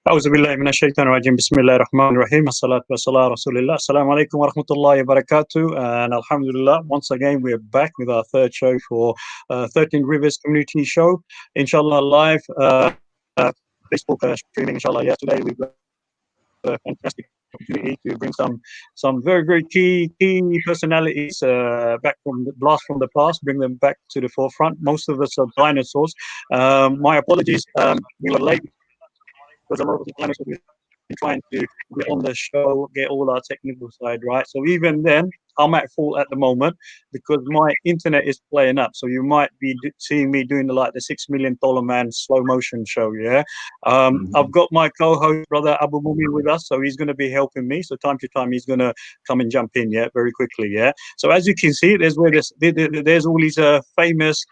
أعوذ بالله من الشيطان الرجيم بسم الله الرحمن الرحيم الصلاة والسلام على رسول الله السلام عليكم ورحمة الله وبركاته and Alhamdulillah once again we're back with our third show for 13 Rivers Community Show inshallah live Facebook streaming inshallah. Yeah, today we've got a fantastic opportunity to bring some very key personalities back from the blast from the past, bring them back to the forefront. Most of us are dinosaurs. My apologies, we were late because a lot of the dinosaurs we've been trying to get on the show, get all our technical side right. So even then, I'm at fault at the moment because my internet is playing up. So you might be seeing me doing the $6 million man slow motion show. Yeah, I've got my co-host brother Abu Mumin with us, so he's going to be helping me. So time to time he's going to come and jump in. Yeah, very quickly. Yeah. So as you can see, there's all these famous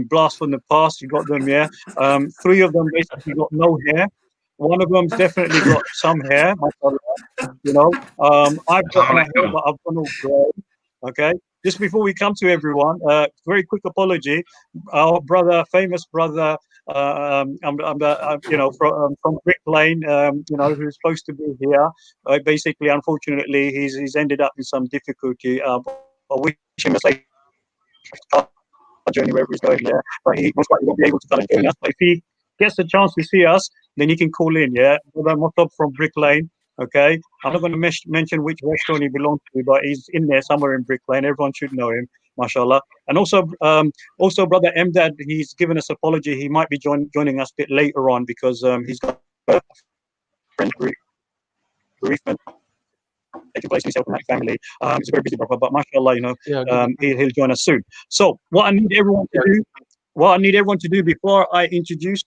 blasts from the past. You got them. Yeah. Three of them basically got no hair. One of them's definitely got some hair, you know. I've got my hair, but I've gone all grey. Okay. Just before we come to everyone, very quick apology. Our brother, famous brother, from Brick Lane, who's supposed to be here. Basically, unfortunately, he's ended up in some difficulty. I wish him a safe journey wherever he's going. Yeah, but he most likely won't be able to come and join us. But if he gets a chance to see us, then you can call in, yeah. Motob from Brick Lane, okay. I'm not going to mention which restaurant he belongs to, but he's in there somewhere in Brick Lane. Everyone should know him, mashallah. And also brother Emdad, he's given us apology. He might be joining us a bit later on because he's got a friend's bereavement taking place himself and that family. He's a very busy brother, but mashallah, he'll join us soon. So what I need everyone to do before I introduce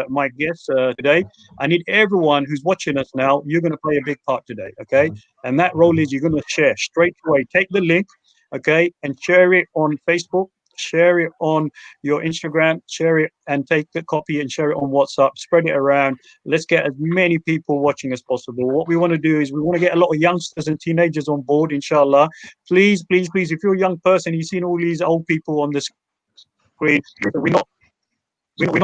my guests today, I need everyone who's watching us now, you're going to play a big part today, okay? And that role is you're going to share straight away. Take the link, okay, and share it on Facebook, share it on your Instagram, share it and take the copy and share it on WhatsApp, spread it around. Let's get as many people watching as possible. What we want to do is we want to get a lot of youngsters and teenagers on board, inshallah. Please, if you're a young person, you've seen all these old people on the screen. We're not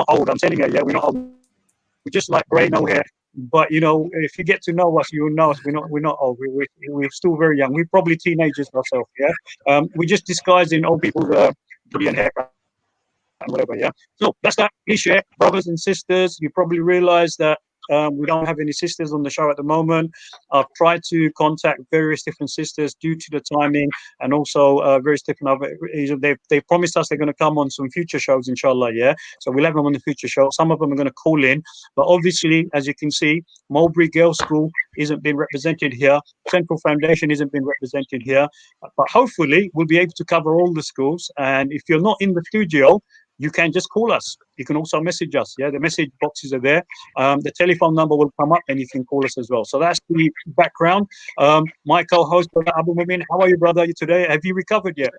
old. I'm telling you, yeah, we're not old. We're just like grey, no hair. But if you get to know us, you'll know us. We're not old. We're still very young. We're probably teenagers ourselves. Yeah. We're just disguising old people's brilliant hair and whatever. Yeah. So that's that. Please share, brothers and sisters. You probably realize that we don't have any sisters on the show at the moment. I've tried to contact various different sisters due to the timing and also various different other reasons. They promised us they're going to come on some future shows, inshallah. Yeah, so we'll have them on the future show. Some of them are going to call in, but obviously, as you can see, Mulberry Girls School isn't being represented here. Central Foundation isn't being represented here, but hopefully we'll be able to cover all the schools. And if you're not in the studio, you can just call us. You can also message us. Yeah, the message boxes are there. The telephone number will come up and you can call us as well. So that's the background. My co-host, brother Abu Mumin, how are you, brother, today? Have you recovered yet?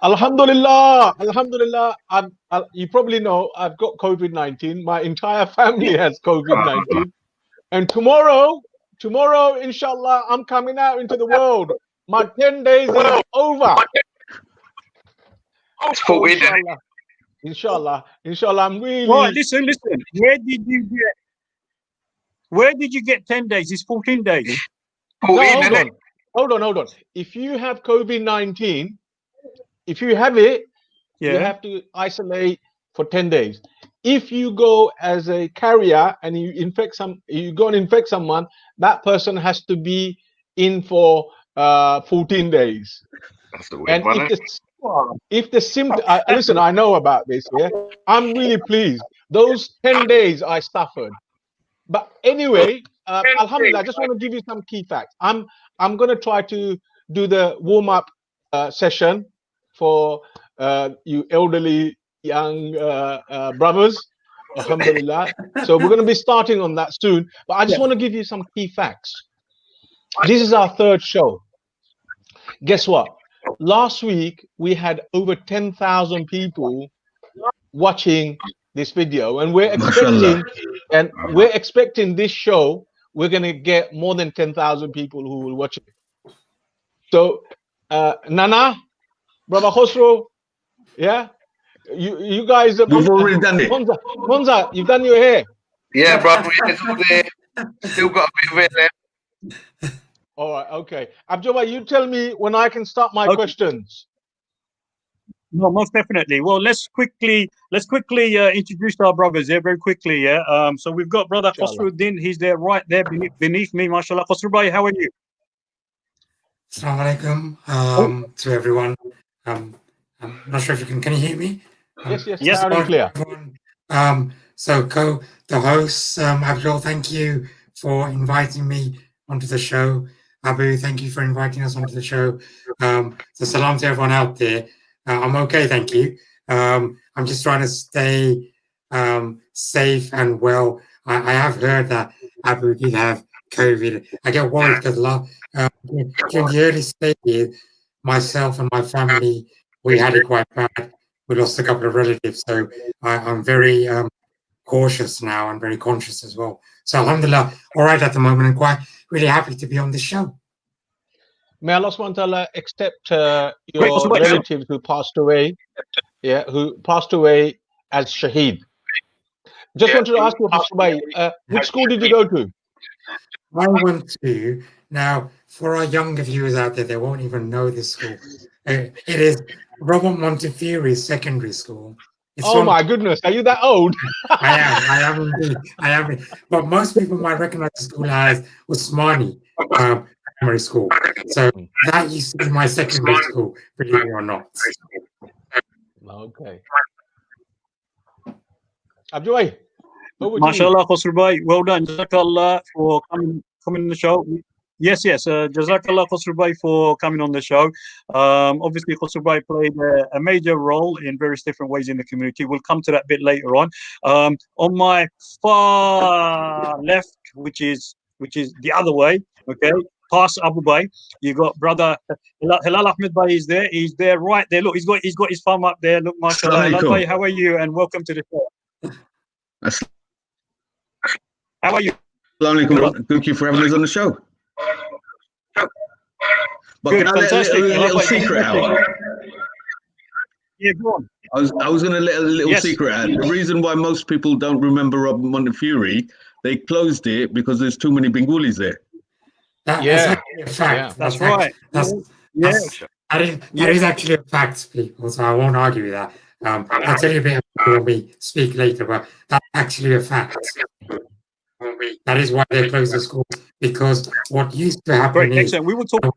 Alhamdulillah. You probably know I've got COVID-19. My entire family has COVID-19. And tomorrow, inshallah, I'm coming out into the world. My 10 days is over. Inshallah, I'm really. Right, listen. Where did you get 10 days? It's 14 days. No, hold on. If you have COVID-19, if you have it, you have to isolate for 10 days. If you go as a carrier and you go and infect someone, that person has to be in for 14 days. That's the weird one. If the symptom, listen, I know about this. Yeah, I'm really pleased. Those 10 days I suffered, but anyway, alhamdulillah. I just want to give you some key facts. I'm going to try to do the warm up session for you elderly young brothers. Alhamdulillah. So we're going to be starting on that soon. But I just want to give you some key facts. This is our third show. Guess what? Last week, we had over 10,000 people watching this video, and we're expecting this show, we're going to get more than 10,000 people who will watch it. So, Nana, Brother Kosru, yeah, you guys, you've already done it. Monza, you've done your hair. Yeah, brother, it's all there. Still got a bit of it left. All right, okay. Abjol, you tell me when I can start my questions. No, most definitely. Well, let's quickly introduce our brothers here very quickly. Yeah. So we've got brother Kosru Uddin. He's there, right there beneath me. MashaAllah. Kosru bhai, how are you? Assalamu alaikum to everyone. I'm not sure if you can you hear me? Yes, loud and clear. So the host, Abjol, thank you for inviting me onto the show. Abu, thank you for inviting us onto the show. So salam to everyone out there. I'm okay, thank you. I'm just trying to stay safe and well. I have heard that Abu did have COVID. I get worried because during the early stages, myself and my family, we had it quite bad. We lost a couple of relatives, so I'm very cautious now and very conscious as well. So alhamdulillah, all right at the moment, and quite really happy to be on the show. May Allah subhanahu wa ta'ala accept your relatives who passed away, who passed away as shaheed. Just wanted to ask you, which school did you go to? I went to, now for our younger viewers out there, they won't even know this school. It is Robert Montefiore Secondary School. It's my goodness, are you that old? I am indeed. I am. But most people might recognize the school as Usmani Primary School. So that used to be my secondary school, believe it or not. Okay. Abjol, MashaAllah, Kosru bhai, well done. Jazakallah for coming on the show. Yes. Jazakallah, Kosru bhai, for coming on the show. Obviously, Kosru bhai played a major role in various different ways in the community. We'll come to that bit later on. On my far left, which is the other way, okay, past Abu bhai, you got brother Helal Ahmed bhai is there. He's there, right there. Look, he's got his thumb up there. Look, MashaAllah. Helal bhai, how are you? And welcome to the show. How are you? Thank you for having us on the show. But good, can I fantastic. let a little secret out? Yeah, go on. I was going to let a little secret out. The reason why most people don't remember Rob Montefiore, they closed it because there's too many Bengalis there. That's a fact. That's right. That is actually a fact, people, so I won't argue with that. I'll tell you a bit about when we speak later, but that's actually a fact. That is why they closed the school, because what used to happen is... Excellent. We will talk...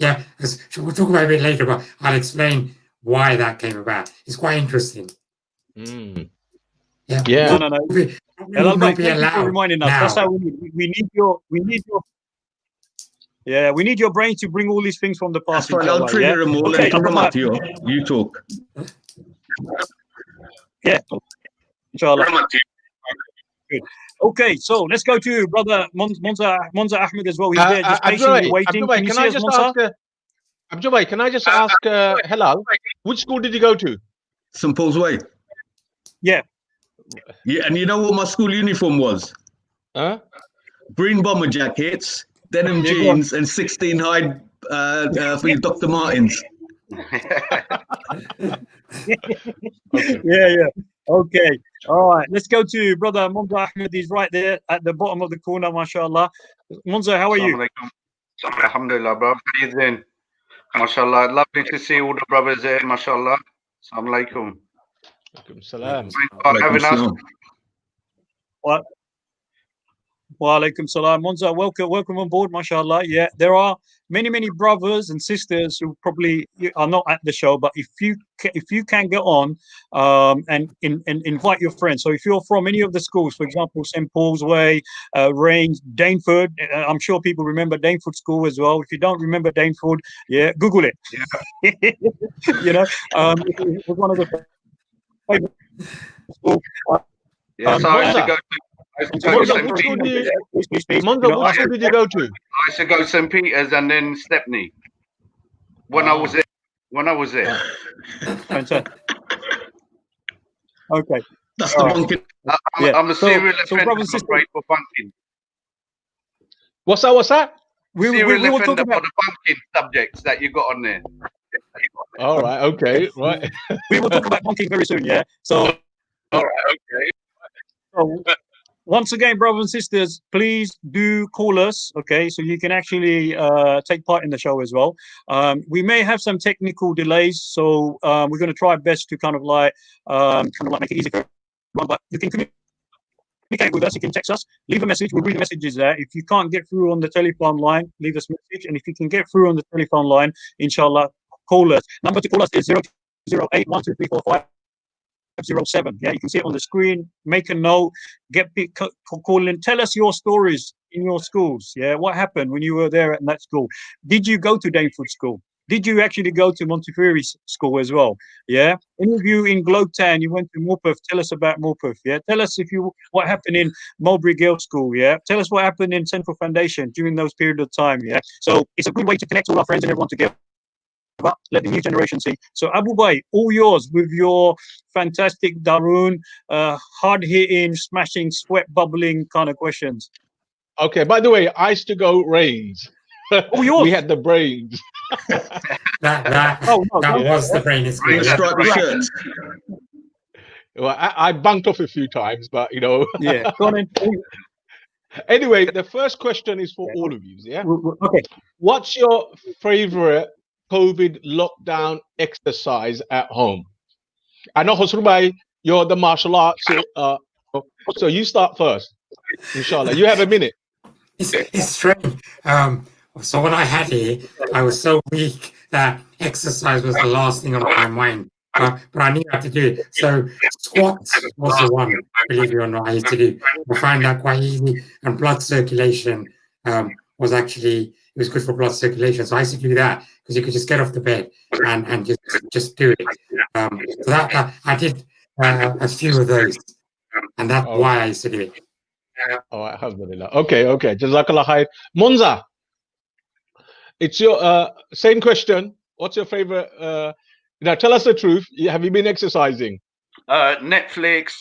Yeah, we'll talk about it a bit later, but I'll explain why that came about. It's quite interesting. Yeah. No. Helal bhai, thank you for reminding us. That's how we need your... Yeah, we need your brain to bring all these things from the past. That's fine. I'll trigger them all and come up to you. You talk. Yeah. Inshallah. Good. Okay, so let's go to brother Monza Ahmed as well. He's there just patiently waiting. Abjol, can I just ask Abjol, can I just ask Helal, which school did you go to? St. Paul's Way. Yeah, and you know what my school uniform was? Green bomber jackets, denim jeans, and 16 high for your Dr. Martens. Yeah. Okay. All right. Let's go to brother Monza Ahmed. He's right there at the bottom of the corner, mashallah. Monza, how are you? Alhamdulillah, bro. How you doing? MashaAllah. Lovely to see all the brothers there, mashallah. Assalamu alaikum. Alaikum salam. Having us. What? Wa alaikum salam. Monza, welcome on board, mashallah. Yeah, there are many brothers and sisters who probably are not at the show, but if you can get on and invite your friends. So if you're from any of the schools, for example, St. Paul's Way, Range, Daneford, I'm sure people remember Daneford School as well. If you don't remember Daneford, Google it. Yeah. It was one of the favorite schools. So I used to go to Which school did you go to? I used to go St. Peter's and then Stepney. When I was there. Fantastic. Okay. That's the bunking. I'm a serial offender for bunking. What's that? We will talk about the bunking subjects that you got on there. All right. Okay. Right. We will talk about bunking very soon. Yeah. So. All right. Okay. So, once again, brothers and sisters, please do call us, okay? So you can actually take part in the show as well. We may have some technical delays, so we're going to try our best to kind of like make it easy for everyone. But you can communicate with us. You can text us, leave a message. We'll read the messages there. If you can't get through on the telephone line, leave us a message. And if you can get through on the telephone line, inshallah, call us. Number to call us is 008 12345. 07. Yeah, you can see it on the screen. Make a note. Call in. Tell us your stories in your schools. Yeah, what happened when you were there at that school? Did you go to Daneford School? Did you actually go to Montefiore School as well? Yeah. Any of you in Globetown, you went to Morpeth. Tell us about Morpeth. Yeah. Tell us what happened in Mulberry Girls School. Yeah. Tell us what happened in Central Foundation during those period of time. Yeah. So it's a good way to connect all our friends and everyone together. But let the new generation see. So Abu Bay, all yours with your fantastic Darun, hard-hitting, smashing, sweat-bubbling kind of questions. Okay. By the way, I used to go Reigns. Oh, yours. We had the brains. That was the brain. The striped shirts. Well, I bunked off a few times, but you know. Yeah. Go on in. Anyway, the first question is for all of you. Yeah. Okay. What's your favorite COVID lockdown exercise at home? I know Kosru, you're the martial arts, so you start first. Inshallah, you have a minute. It's strange. So when I had it, I was so weak that exercise was the last thing on my mind. But I knew how to do it. So squats was the one, believe it or not, I used to do. I find that quite easy, and blood circulation was actually, it was good for blood circulation. So I used to do that because you could just get off the bed and just do it. So that I did a few of those, and that's why I used to do it. Oh, alhamdulillah. Okay. Jazakallah khair. Monza, it's your same question. What's your favorite? Now tell us the truth. Have you been exercising? Netflix,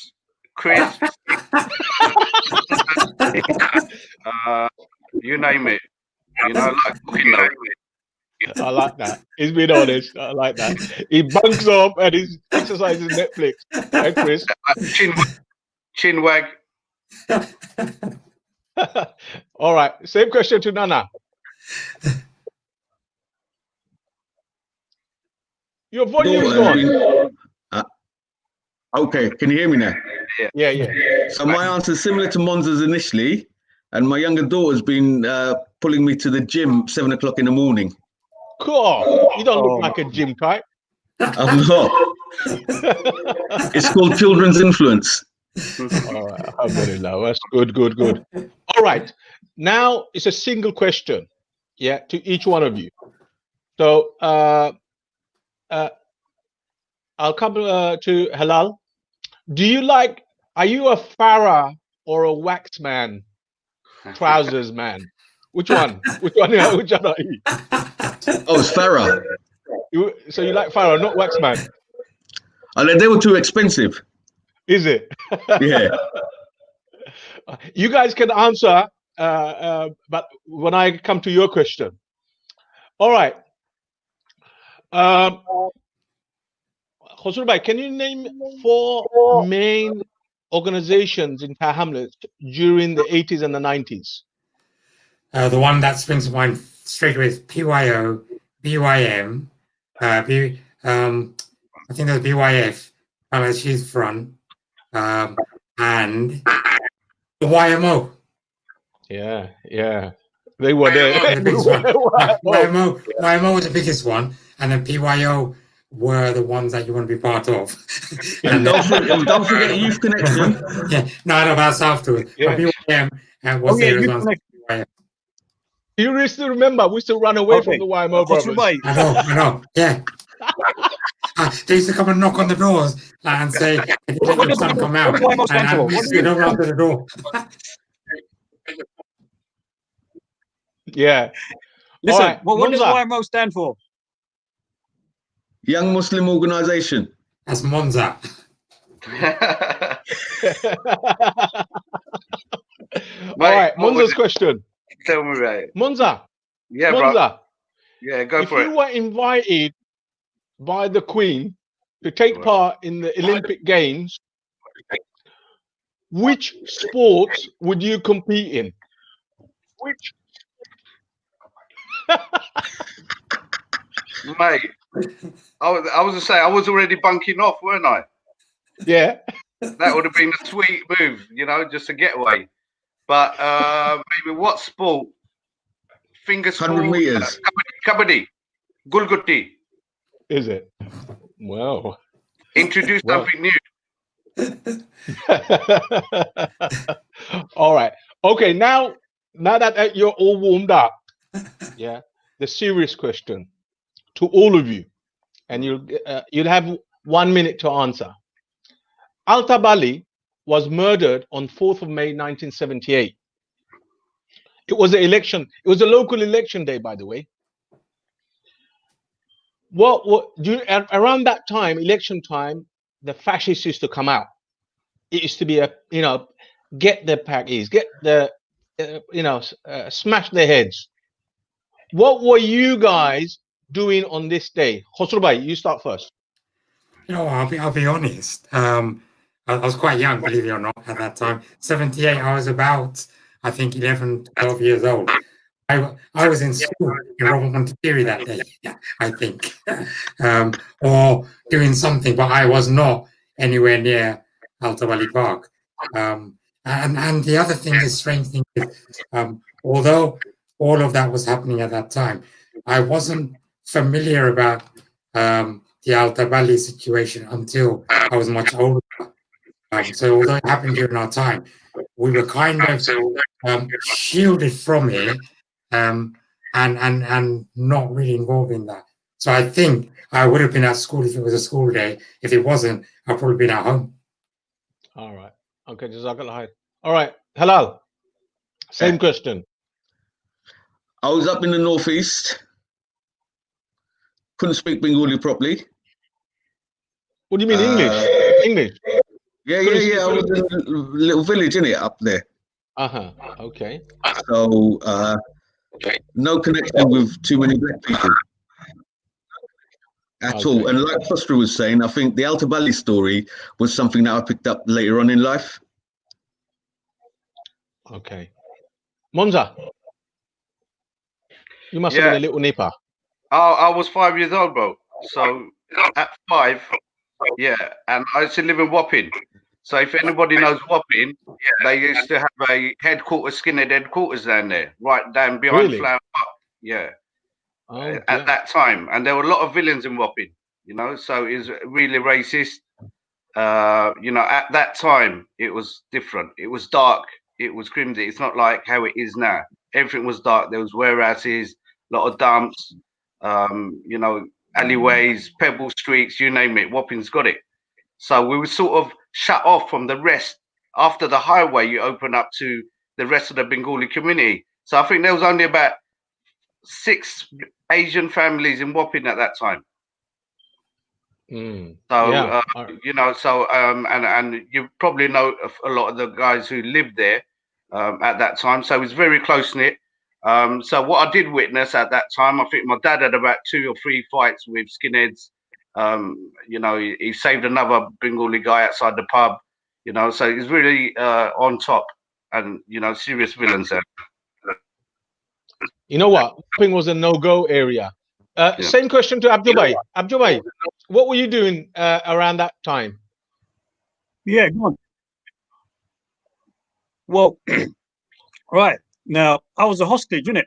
crisps, you name it. You know, like cooking though. I like that. He's been honest. I like that. He bunks up and he's exercising Netflix. Right, Chris? Chin wag. All right. Same question to Nana. Your volume's gone. Okay, can you hear me now? Yeah. So my answer is similar to Monza's initially, and my younger daughter's been pulling me to the gym 7 o'clock in the morning. Cool. You don't look like a gym type. I'm not. It's called children's influence. All right. Alhamdulillah. That's good. All right. Now it's a single question, to each one of you. So I'll come to Helal. Are you a Farah or a wax man? Trousers man? Which one? Which one are you? Oh, it's Farah. So you like Farah, not wax man? They were too expensive. Is it? Yeah. You guys can answer, but when I come to your question. All right. Kosru, can you name 4 main organizations in Tower Hamlets during the 80s and the 90s? The one that springs to mind straight away is PYO, BYM, I think there's BYF, Bangladesh Youth Front, and the YMO. Yeah. They were there. The biggest one. YMO was the biggest one, and then PYO were the ones that you want to be part of. And don't forget Youth Connection. Yeah, no, that's afterwards. Yeah. BYM was there as well. You really still remember? We still run away from the YMO brothers. I know. Yeah. They used to come and knock on the doors and say, "If you let your son come out," and we used to go around to the door. Yeah. Listen, right. what does YMO stand for? Young Muslim Organization. That's Monza. All right, Monza's question. Tell me about it. Monza. Yeah, Monza. bro. Yeah, go for it. If you were invited by the Queen to take part in the Olympic Games, which sports would you compete in? Which? Mate, I was gonna say I was already bunking off, weren't I? Yeah. That would have been a sweet move, you know, just a getaway. But maybe what sport? Finger 100 sport, meters. kabaddi, gulgutti. Is it? Well. Introduce something new. All right. Okay. Now that you're all warmed up, yeah, the serious question to all of you, and you'll have 1 minute to answer. Al-Tabali was murdered on 4th of May 1978. It was an election. It was a local election day, by the way. Around that time, election time, the fascists used to come out. It used to be get the packies, get the, smash their heads. What were you guys doing on this day? Kosru bhai, you start first. I'll be honest. I was quite young, believe it or not, at that time. 78, I was about, I think, 11, 12 years old. I was in school in Robert Montefiore that day, I think, or doing something, but I was not anywhere near Al-Tabali Park. And the other thing, the strange thing is, although all of that was happening at that time, I wasn't familiar about the Al-Tabali situation until I was much older. So although it happened during our time, we were kind of shielded from it and not really involved in that. So I think I would have been at school if it was a school day. If it wasn't, I'd probably been at home. All right. Okay, Jazakallah. All right, Helal. Same question. I was up in the northeast. Couldn't speak Bengali properly. What do you mean English? English? Yeah. I was in a little village, innit, up there. Okay. So no connection with too many black people at all. And like Kosru was saying, I think the Al-Tabali story was something that I picked up later on in life. Okay. Monza, you must have been a little nipper. I was 5 years old, bro. So at 5, and I used to live in Wapping. So if anybody knows Wapping, they used to have a skinhead headquarters down there, right down behind Flower Park. Yeah. At that time. And there were a lot of villains in Wapping, so it was really racist. At that time, it was different. It was dark. It was crimson. It's not like how it is now. Everything was dark. There was warehouses, a lot of dumps, alleyways, pebble streets, you name it. Wapping's got it. So we were sort of shut off from the rest. After the highway, you open up to the rest of the Bengali community. So I think there was only about 6 Asian families in Wapping at that time. And you probably know a lot of the guys who lived there at that time. So it was very close knit. So what I did witness at that time, I think my dad had about 2 or 3 fights with skinheads. He saved another Bengali guy outside the pub. So he's really on top, and serious villains there. You know what? Wapping was a no-go area. Same question to Abjol bhai. Abjol bhai, what were you doing around that time? Yeah, go on. Well, right now I was a hostage, innit?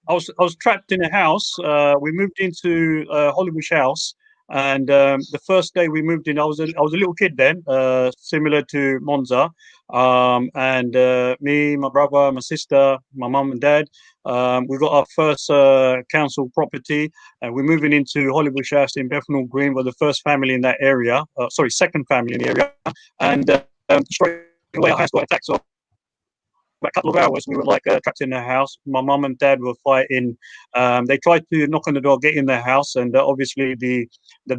I was trapped in a house. We moved into Hollywood house, and the first day we moved in, I was a little kid then, similar to Monza, and me, my brother, my sister, my mum and dad. We got our first council property, and we're moving into Hollywood house in Bethnal Green. We're the first family in that area. Second family in the area, and straight away our house got attacked. So a couple of hours we were trapped in the house. My mum and dad were fighting. They tried to knock on the door, get in the house, and obviously the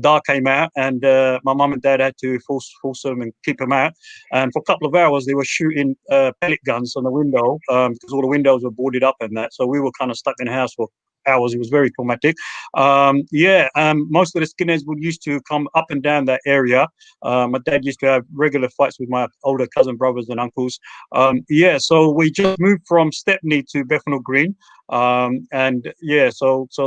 dog came out, and my mum and dad had to force them and keep them out. And for a couple of hours they were shooting pellet guns on the window because all the windows were boarded up and that. So we were kind of stuck in the house for hours. It was very traumatic. Most of the skinheads would used to come up and down that area. My dad used to have regular fights with my older cousin brothers and uncles. So we just moved from Stepney to Bethnal Green. So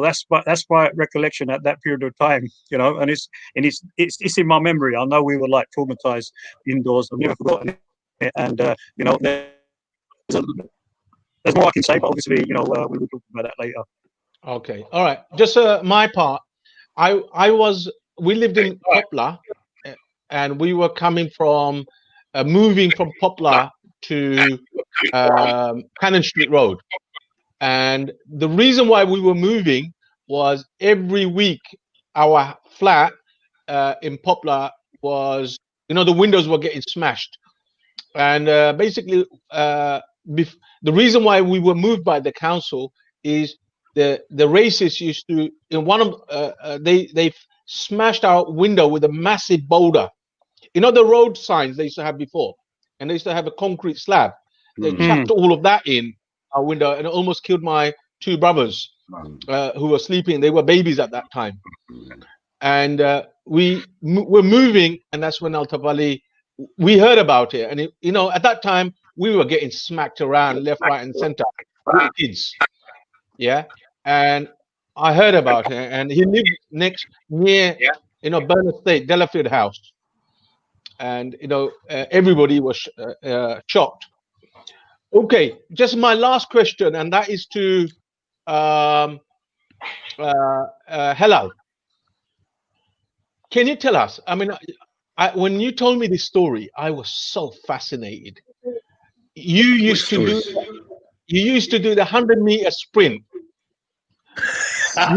that's my recollection at that period of time, and it's in my memory. I know we were like traumatized indoors. I've never forgotten it. And there's more I can say, but obviously, we will talk about that later. Okay, all right. Just my part. We lived in Poplar, and we were coming from moving from Poplar to Cannon Street Road. And the reason why we were moving was every week our flat in Poplar was, the windows were getting smashed. And basically, the reason why we were moved by the council is the racists used to, in one of they smashed our window with a massive boulder. The road signs they used to have before, and they used to have a concrete slab. They chucked all of that in our window, and it almost killed my two brothers who were sleeping. They were babies at that time. And we were moving, and that's when Al-Tabali, we heard about it. And at that time we were getting smacked around left, right, and center with kids. And I heard about it, and he lived near Bernard State, Delafield House. And everybody was shocked. Okay, just my last question, and that is to Helal. Can you tell us? I mean, when you told me this story, I was so fascinated. You used to do the 100-meter sprint.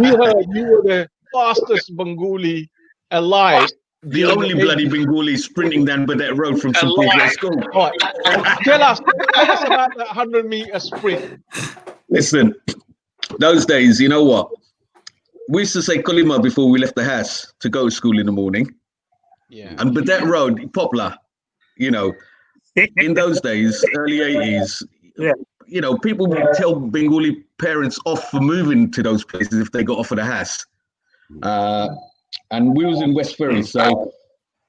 We heard you were the fastest Bengali alive. The only bloody Bengali sprinting down Badette Road from St. Paul's School. Right. Tell us about that 100-meter sprint. Listen, those days, you know what? We used to say Kolima before we left the house to go to school in the morning. Yeah. And Badette Road, Poplar, in those days, early 80s, people would tell Bengali parents off for moving to those places if they got offered a house. And we was in West Ferry, so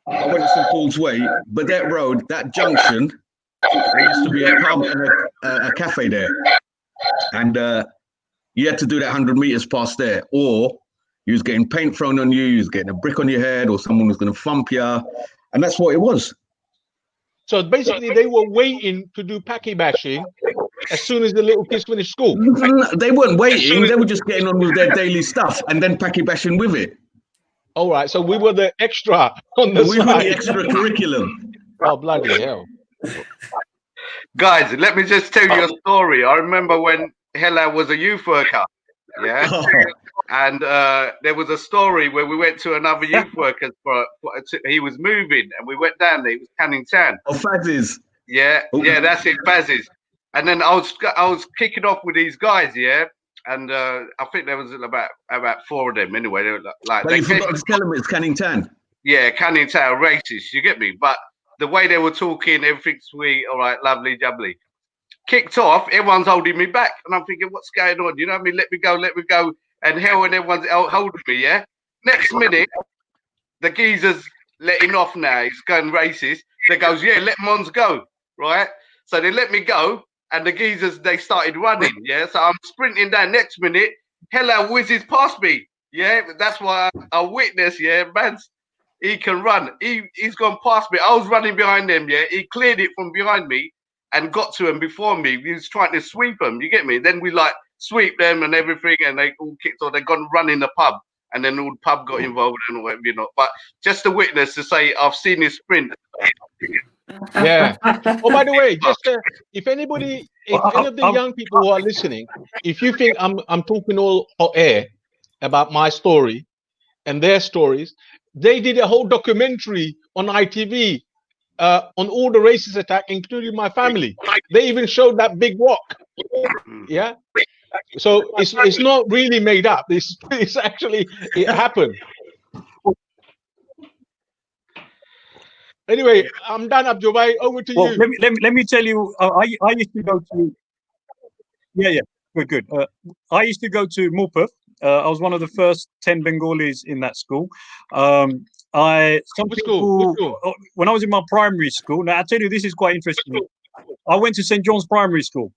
I went to St. Paul's Way, but that road, that junction, there used to be a pub and a cafe there. And you had to do that 100 meters past there, or you was getting paint thrown on you, you was getting a brick on your head, or someone was going to thump you. And that's what it was. So basically, they were waiting to do packy bashing as soon as the little kids finished school. They weren't waiting, they were just getting on with their daily stuff and then packy bashing with it. All right, so we were the extra on the side. We were the extra curriculum. Oh, bloody hell. Guys, let me just tell you a story. I remember when Helal was a youth worker, and there was a story where we went to another youth worker, he was moving, and we went down there, it was Canning Town. Oh, Faz's. Yeah, that's it, Faz's. And then I was kicking off with these guys, and I think there was about 4 of them anyway. They were like, but you forgot to tell them it's Canning Town. Yeah, Canning Town racist. You get me? But the way they were talking, everything's sweet. All right, lovely, jubbly. Kicked off. Everyone's holding me back, and I'm thinking, what's going on? You know what I mean? Let me go. And hell, and everyone's holding me. Yeah. Next minute, the geezer's letting off now. He's going racist. They goes, yeah, let Mons go. Right. So they let me go. And the geezers, they started running, So I'm sprinting down. Next minute, Helal whizzes past me, That's why I witnessed, man. He can run. He's gone past me. I was running behind him, He cleared it from behind me and got to him before me. He was trying to sweep him, you get me? Then we sweep them and everything, and they all kicked off. They gone run in the pub, and then all the pub got involved and whatever, But just a witness to say I've seen this sprint. Yeah. Oh, by the way, just if any of the young people who are listening, if you think I'm talking all hot air about my story and their stories, they did a whole documentary on ITV on all the racist attack, including my family. They even showed that big rock. Yeah. So it's not really made up. It's actually, it happened. Anyway, I'm done, Abjol. Over to you. Let me tell you. I used to go to. Yeah. Good. I used to go to Morpeth. I was one of the first 10 Bengalis in that school. Some Which people, school? when I was in my primary school, now I tell you, this is quite interesting. I went to St. John's Primary School.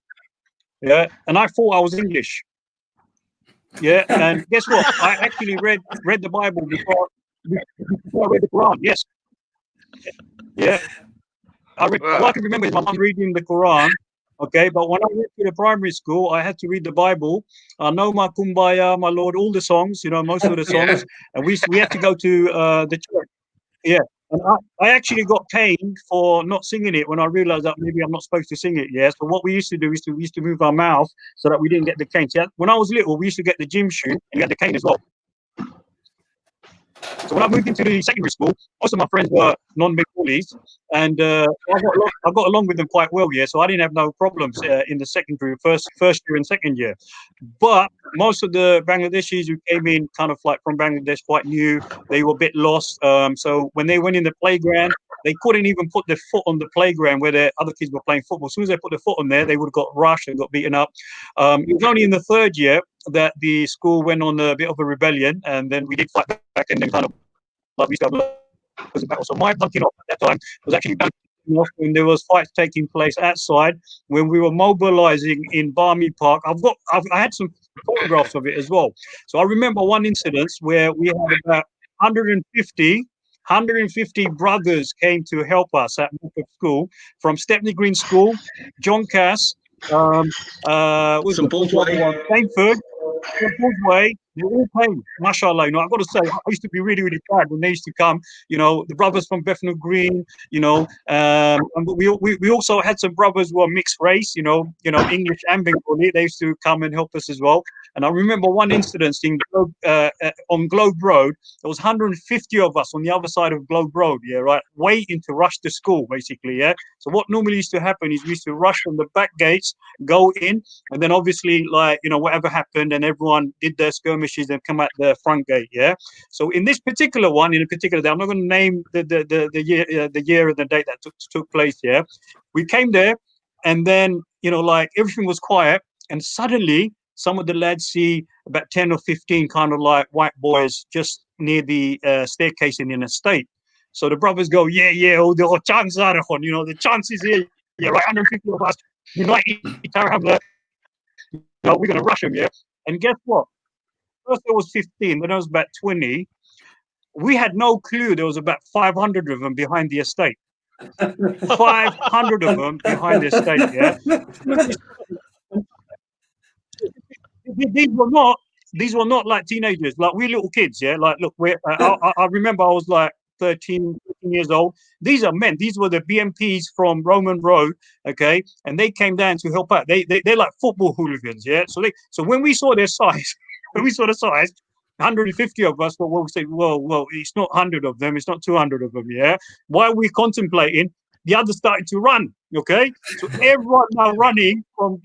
Yeah, and I thought I was English. Yeah, and guess what? I actually read the Bible before I read the Quran. Yes. Yeah. All I can remember is my mum reading the Quran. Okay, but when I went to the primary school, I had to read the Bible. I know my Kumbaya, my Lord, all the songs, most of the songs, and we had to go to the church. Yeah, and I actually got caned for not singing it when I realized that maybe I'm not supposed to sing it. Yeah, so what we used to do is we used to move our mouth so that we didn't get the cane. Yeah, when I was little, we used to get the gym shoe and we had the cane as well. So when I moved into the secondary school, most of my friends were non-Bengalis, and I got along with them quite well. Yeah, so I didn't have no problems in the secondary first year and second year. But most of the Bangladeshis who came in, kind of like from Bangladesh, quite new, they were a bit lost. So when they went in the playground, they couldn't even put their foot on the playground where the other kids were playing football. As soon as they put their foot on there, they would have got rushed and got beaten up. It was only in the third year that the school went on a bit of a rebellion, and then we did fight back, and then kind of like we started was a battle. So my bunking off at that time was actually bunking off when there was fights taking place outside when we were mobilizing in Barmy Park. I had some photographs of it as well. So I remember one incident where we had about 150 brothers came to help us at Montefiore School from Stepney Green School, John Cass, St. Paul's Way, Daneford, Way, they all came, mashallah. I've got to say, I used to be really, really proud when they used to come. The brothers from Stepney Green, and we also had some brothers who were mixed race, English and Bengali. They used to come and help us as well. And I remember one incident on Globe Road. There was 150 of us on the other side of Globe Road, yeah, right, waiting to rush to school, basically, yeah. So what normally used to happen is we used to rush from the back gates, go in, and then obviously, whatever happened, and everyone did their skirmishes and come out the front gate, yeah. So in this particular one, in a particular day, I'm not going to name the year and the date that took place, yeah. We came there, and then everything was quiet, and suddenly some of the lads see about 10 or 15 kind of like white boys just near the staircase in an estate. So the brothers go, the chance are on, the chances here, yeah, right, 150 of us, United Arab, we're going to rush them, yeah. And guess what? First there was 15, then there was about 20. We had no clue there was about 500 of them behind the estate. 500 of them behind the estate, yeah. These were not like teenagers, like we little kids, yeah. Like, look, I remember I was like 13 years old. These are men. These were the BMPs from Roman Road, okay, and they came down to help out. They're like football hooligans, yeah. So when we saw their size, 150 of us, but we'll say, well, it's not 100 of them, it's not 200 of them, yeah. While we're contemplating, the others started to run, okay? So everyone now running from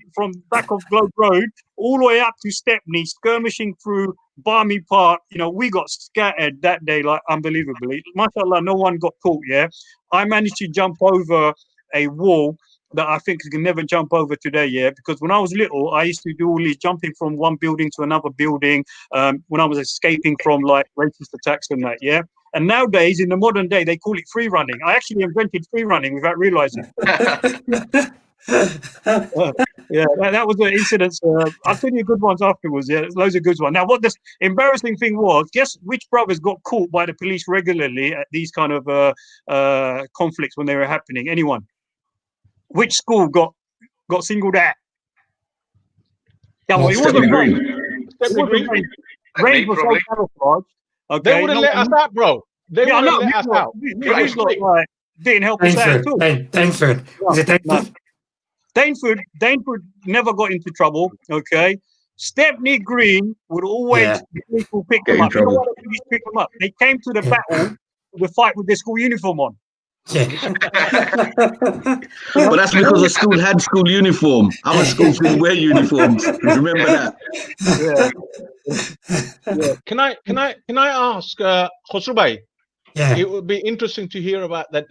back of Globe Road all the way up to Stepney, skirmishing through Barmy Park. We got scattered that day, like, unbelievably. Mashallah, no one got caught, yeah? I managed to jump over a wall that I think you can never jump over today, yeah? Because when I was little, I used to do all these jumping from one building to another building when I was escaping from, like, racist attacks and that, yeah? And nowadays, in the modern day, they call it free running. I actually invented free running without realizing. Yeah, that was the incident. I'll tell you good ones afterwards. Yeah, there's loads of good ones. Now, what this embarrassing thing was, guess which brothers got caught by the police regularly at these kind of conflicts when they were happening? Anyone? Which school got singled out? Yeah, Stepney Green. Range was so camouflaged. Okay, they wouldn't let us out, bro. They wouldn't let us out. Didn't help us out at all. Daneford. Is it Daneford? Daneford never got into trouble. Okay, Stepney Green would always people pick them up. You know why the police pick them up? They came to the battle to fight with their school uniform on. Yeah. But that's because the school had school uniform. Our schools didn't wear uniforms. Remember that? Yeah. Can I ask Kosru Bhai? Yeah. It would be interesting to hear about that.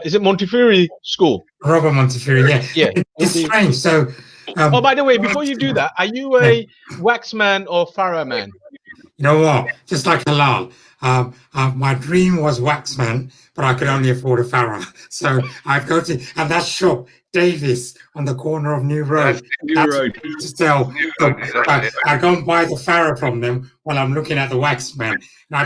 Is it Montefiore School? Robert Montefiore, yeah. Yeah. It's strange. So Oh, by the way, before you do that, are you a waxman or Farah man? You know what? Just like Halal, my dream was waxman, but I could only afford a Farah. So I've got to, and that shop, Davis, on the corner of New Road. New Road. To sell. I go and buy the Farah from them while I'm looking at the waxman. And I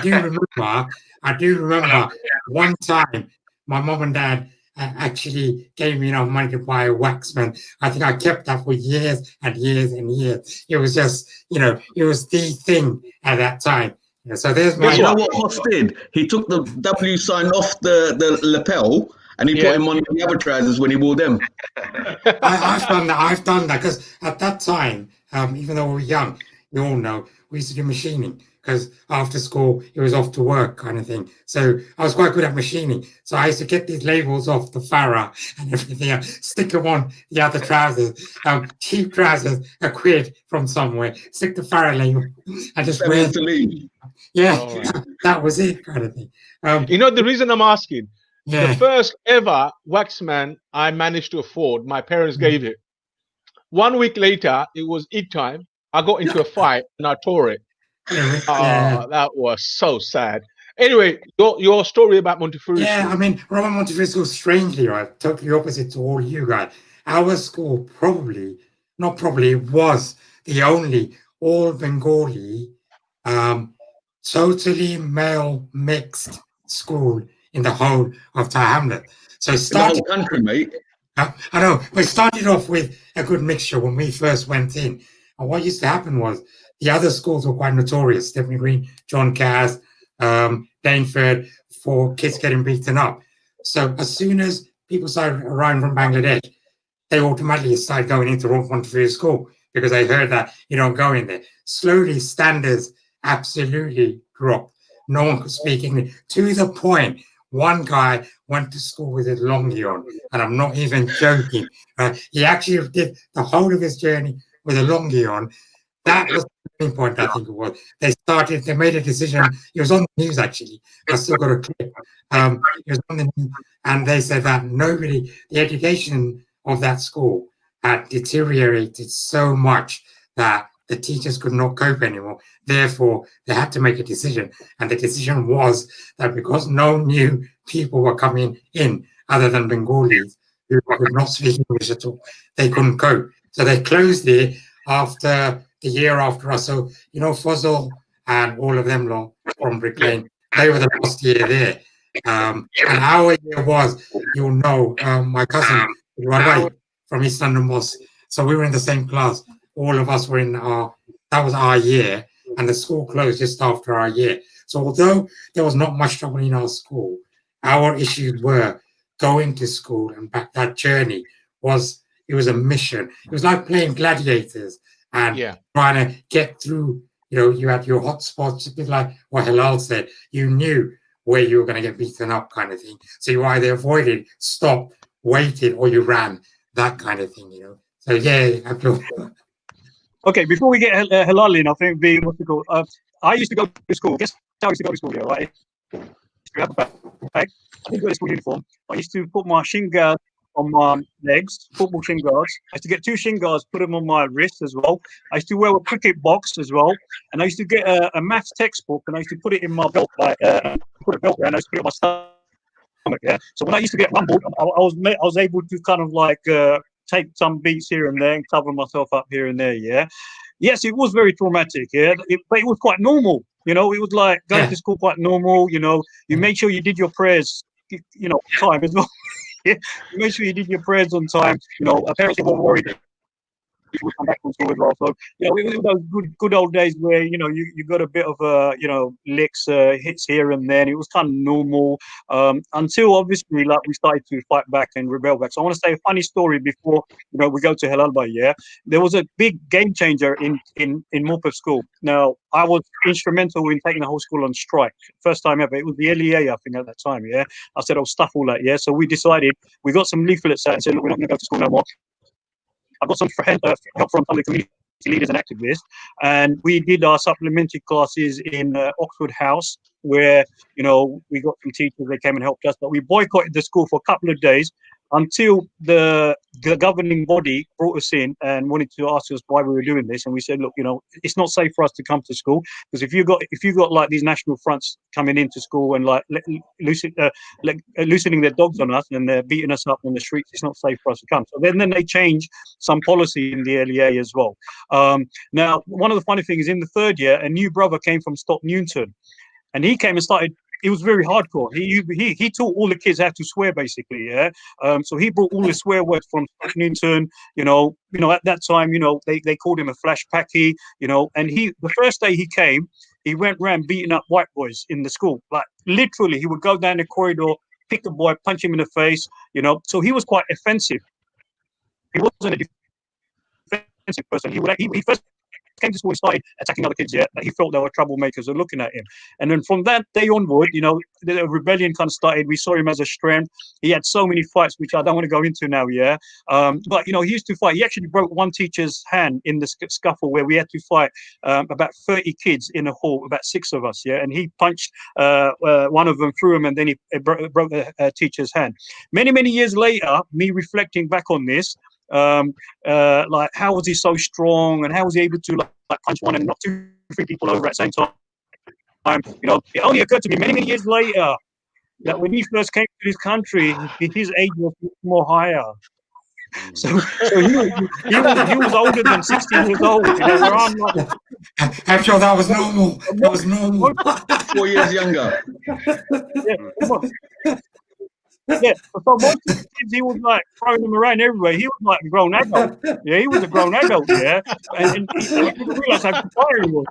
do remember one time my mom and dad actually gave me enough money to buy a waxman. I think I kept that for years and years and years. It was just, it was the thing at that time. So there's my. You know what Hoss did? He took the W sign off the lapel and he put him on the other trousers when he wore them. I've done that because at that time, even though we were young, you all know we used to do machining because after school it was off to work kind of thing. So I was quite good at machining. So I used to get these labels off the Farah and everything else, stick them on the other trousers, cheap trousers, a quid from somewhere, stick the Farah label and just wear to leave. Yeah, that was it kind of thing. The reason I'm asking, yeah. the first ever waxman I managed to afford, my parents gave it. 1 week later, it was Eid time. I got into a fight and I tore it. Oh, that was so sad. Anyway, your story about Montefiore. Yeah, I mean, Roman Montefiore School, strangely, right, totally opposite to all you guys. Our school was the only all Bengali, totally male mixed school in the whole of Thai Hamlet. So it started, in the whole country, mate. I know, but it started off with a good mixture when we first went in. And what used to happen was the other schools were quite notorious. Stepney Green, John Cass, Daneford, for kids getting beaten up. So as soon as people started arriving from Bangladesh, they automatically started going into Montefiore School because they heard that you don't go in there. Slowly, standards absolutely dropped. No one could speak English, to the point one guy went to school with his longi on, and I'm not even joking. He actually did the whole of his journey with a longi on. That was the main point, I think it was. They made a decision. It was on the news, actually. I still got a clip. It was on the news, and they said that the education of that school had deteriorated so much that the teachers could not cope anymore. Therefore, they had to make a decision. And the decision was that because no new people were coming in other than Bengalis who could not speak English at all, they couldn't cope. So they closed it after the year after us. So, Fozol and all of them lot from Brick Lane, they were the last year there. And our year was, my cousin from East London Mosque. So we were in the same class. All of us were that was our year, and the school closed just after our year. So although there was not much trouble in our school, our issues were going to school and back. That journey was a mission. It was like playing gladiators and trying to get through. You had your hot spots, a bit like what Helal said. You knew where you were going to get beaten up, kind of thing. So you either avoided, stopped, waited, or you ran, that kind of thing. So Abjol. Okay, before we get Helal in, I think I used to go to school. Guess how I used to go to school here, right? I used to have a bag. I didn't go to school uniform. I used to put my shin guards on my legs, football shin guards. I used to get 2 shin guards, put them on my wrist as well. I used to wear a cricket box as well. And I used to get a maths textbook and I used to put it in my belt, put a belt there, and I used to put it on my stomach. Yeah. So when I used to get rumbled, I was able to kind of take some beats here and there and cover myself up here and there. Yeah. Yes, it was very traumatic. Yeah, but it was quite normal. It was like going to school quite normal. You made sure you did your prayers. Time as well. Yeah, you made sure you did your prayers on time. Parents were worried would come back from school as well. So, it was those good old days where, you got a bit of, licks, hits here and there. And it was kind of normal until obviously we started to fight back and rebel back. So I want to say a funny story before, we go to Helal Bay. Yeah, there was a big game changer in Morpeth School. Now, I was instrumental in taking the whole school on strike. First time ever. It was the LEA, I think, at that time. Yeah, I said, I'll stuff all that. Yeah, so we decided, we got some leaflets out and said, look, we're not going to go to school no more. I got some help from some of the community leaders and activists, and we did our supplementary classes in Oxford House, where we got some teachers that came and helped us. But we boycotted the school for a couple of days. until the governing body brought us in and wanted to ask us why we were doing this, and we said, look, it's not safe for us to come to school, because if you got like these national fronts coming into school and like loosening their dogs on us and they're beating us up on the streets, it's not safe for us to come. So then they changed some policy in the LEA as well. Now, one of the funny things, in the third year, a new brother came from Stock Newton, and he came and started. It was very hardcore. He taught all the kids how to swear, basically. Yeah. So he brought all the swear words from Stock Newton. At that time, they called him a flash packy. And the first day he came, he went around beating up white boys in the school. Like literally, he would go down the corridor, pick a boy, punch him in the face. So he was quite offensive. He wasn't a defensive person. He first came to school and started attacking other kids. Yeah, he felt there were troublemakers were looking at him, and then from that day onward, the rebellion kind of started. We saw him as a strength. He had so many fights, which I don't want to go into now. Yeah, but he used to fight. He actually broke one teacher's hand in the scuffle where we had to fight about 30 kids in a hall, about 6 of us. Yeah, and he punched one of them through him, and then he broke the teacher's hand. Many years later, me reflecting back on this. Like how was he so strong, and how was he able to like punch one and knock 2-3 people over at the same time? It only occurred to me many years later that when he first came to this country, his age was more higher. So he was older than 16 years old. Where I'm like, I'm sure that was normal. That was normal. 4 years younger. Yeah, so most of the kids, he was like throwing them around everywhere. He was like a grown adult. Yeah, he was a grown adult. Yeah, and he didn't realize how fire he was.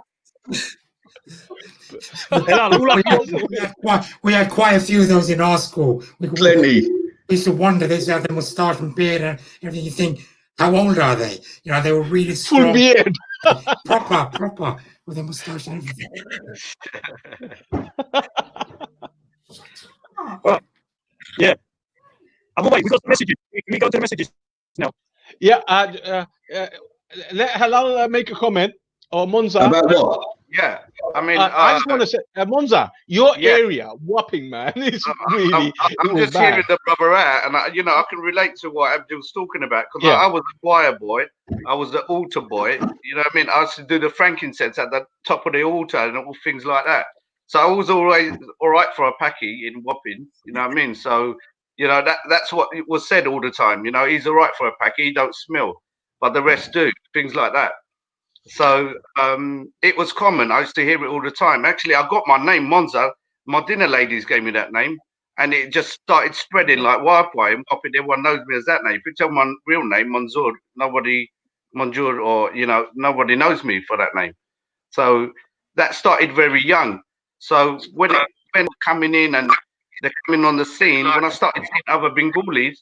We had quite a few of those in our school. Plenty. We used to wonder, they had the moustache and beard and everything. You think, how old are they? They were really strong. Full beard. proper, with a moustache and everything. Yeah. Wait, we got messages. Can we go to the messages now? Yeah. Let Helal make a comment, or Monza. About what? Yeah. I mean, I just want to say, Monza, your area, Wapping, man, is really. I'm just bad. hearing the brother out, and I can relate to what Abjol's talking about, because I was a choir boy, I was the altar boy. You know what I mean? I used to do the frankincense at the top of the altar and all things like that. So I was always all right for a packy in Wapping. You know what I mean? So that's what it was said all the time. He's all right for a packy. He don't smell, but the rest do. Things like that. So it was common. I used to hear it all the time. Actually, I got my name, Monza. My dinner ladies gave me that name, and it just started spreading like wildfire. In Wapping, everyone knows me as that name. If you tell my real name, Monzur, Monzur, or nobody knows me for that name. So that started very young. So when coming in and they're coming on the scene, when I started seeing other Bengalis,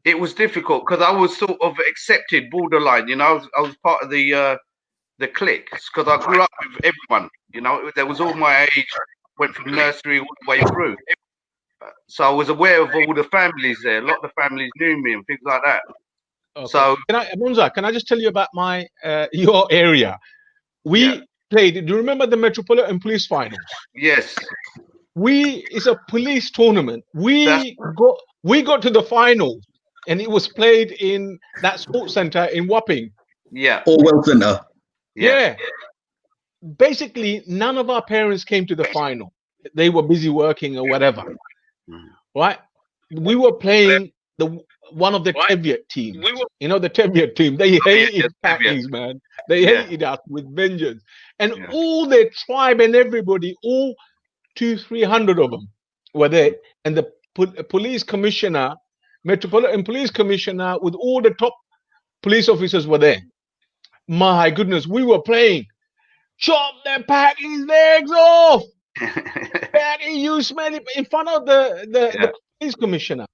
it was difficult because I was sort of accepted borderline. I was part of the clique because I grew up with everyone. There was all my age, went from nursery all the way through. So I was aware of all the families there. A lot of the families knew me and things like that. Okay. So Monza, can I just tell you about your area? We played. Do you remember the Metropolitan Police Finals? Yes. It's a police tournament. We got to the finals, and it was played in that sports center in Wapping. Yeah. Orwell Center. Yeah. Basically, none of our parents came to the final. They were busy working or whatever. Right? We were playing one of the Teviot teams. The Teviot team. They hated packies, man. They hated us with vengeance. And all their tribe and everybody, all 200-300 of them were there. And the police commissioner, Metropolitan Police Commissioner, with all the top police officers were there. My goodness, we were playing. Chop the packy's legs off. Packy, you smelly, in front of the police commissioner.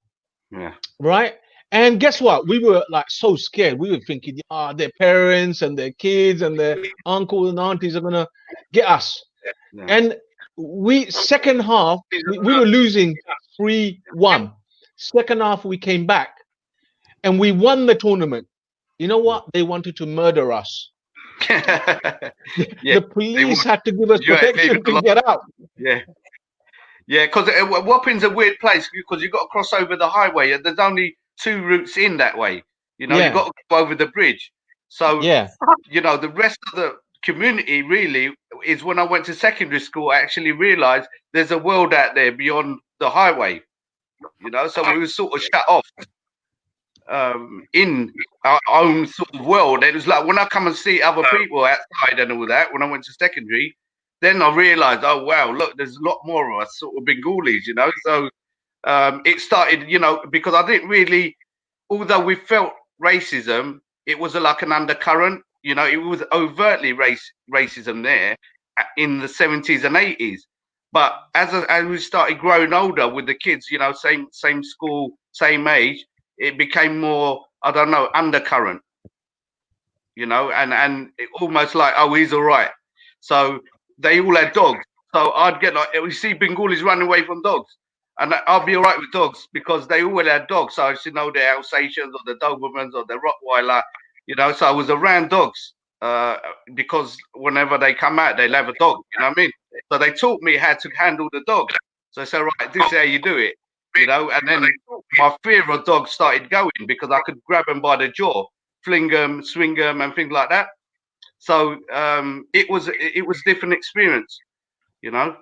Yeah. Right? And guess what? We were like so scared. We were thinking, their parents and their kids and their uncles and aunties are gonna get us. Yeah. And second half, we were losing 3-1. Second half, we came back and we won the tournament. You know what? They wanted to murder us. The police had to give us protection to get out. Yeah. Yeah, because Wapping's a weird place because you've got to cross over the highway and there's only 2 routes in that way. You know, you've got to go over the bridge. So, you know, the rest of the community really is when I went to secondary school, I actually realized there's a world out there beyond the highway. You know, so we were sort of shut off in our own sort of world. It was like when I come and see other people outside and all that, when I went to secondary, then I realized, oh wow, look, there's a lot more of us sort of Bengalis, you know. So it started, you know, because I didn't really, although we felt racism, it was like an undercurrent, you know, it was overtly racism there in the 70s and 80s. But as we started growing older with the kids, you know, same school, same age, it became more, I don't know, undercurrent, you know, and it almost like, oh, he's all right. So they all had dogs. So I'd get like, we see Bengalis running away from dogs. And I'll be all right with dogs because they all had dogs. So I used to know the Alsatians or the Dobermans or the Rottweiler, you know. So I was around dogs because whenever they come out, they'll have a dog, you know what I mean? So they taught me how to handle the dog. So I said, right, this is how you do it, you know. And then my fear of dogs started going because I could grab them by the jaw, fling them, swing them, and things like that. So it was different experience, you know.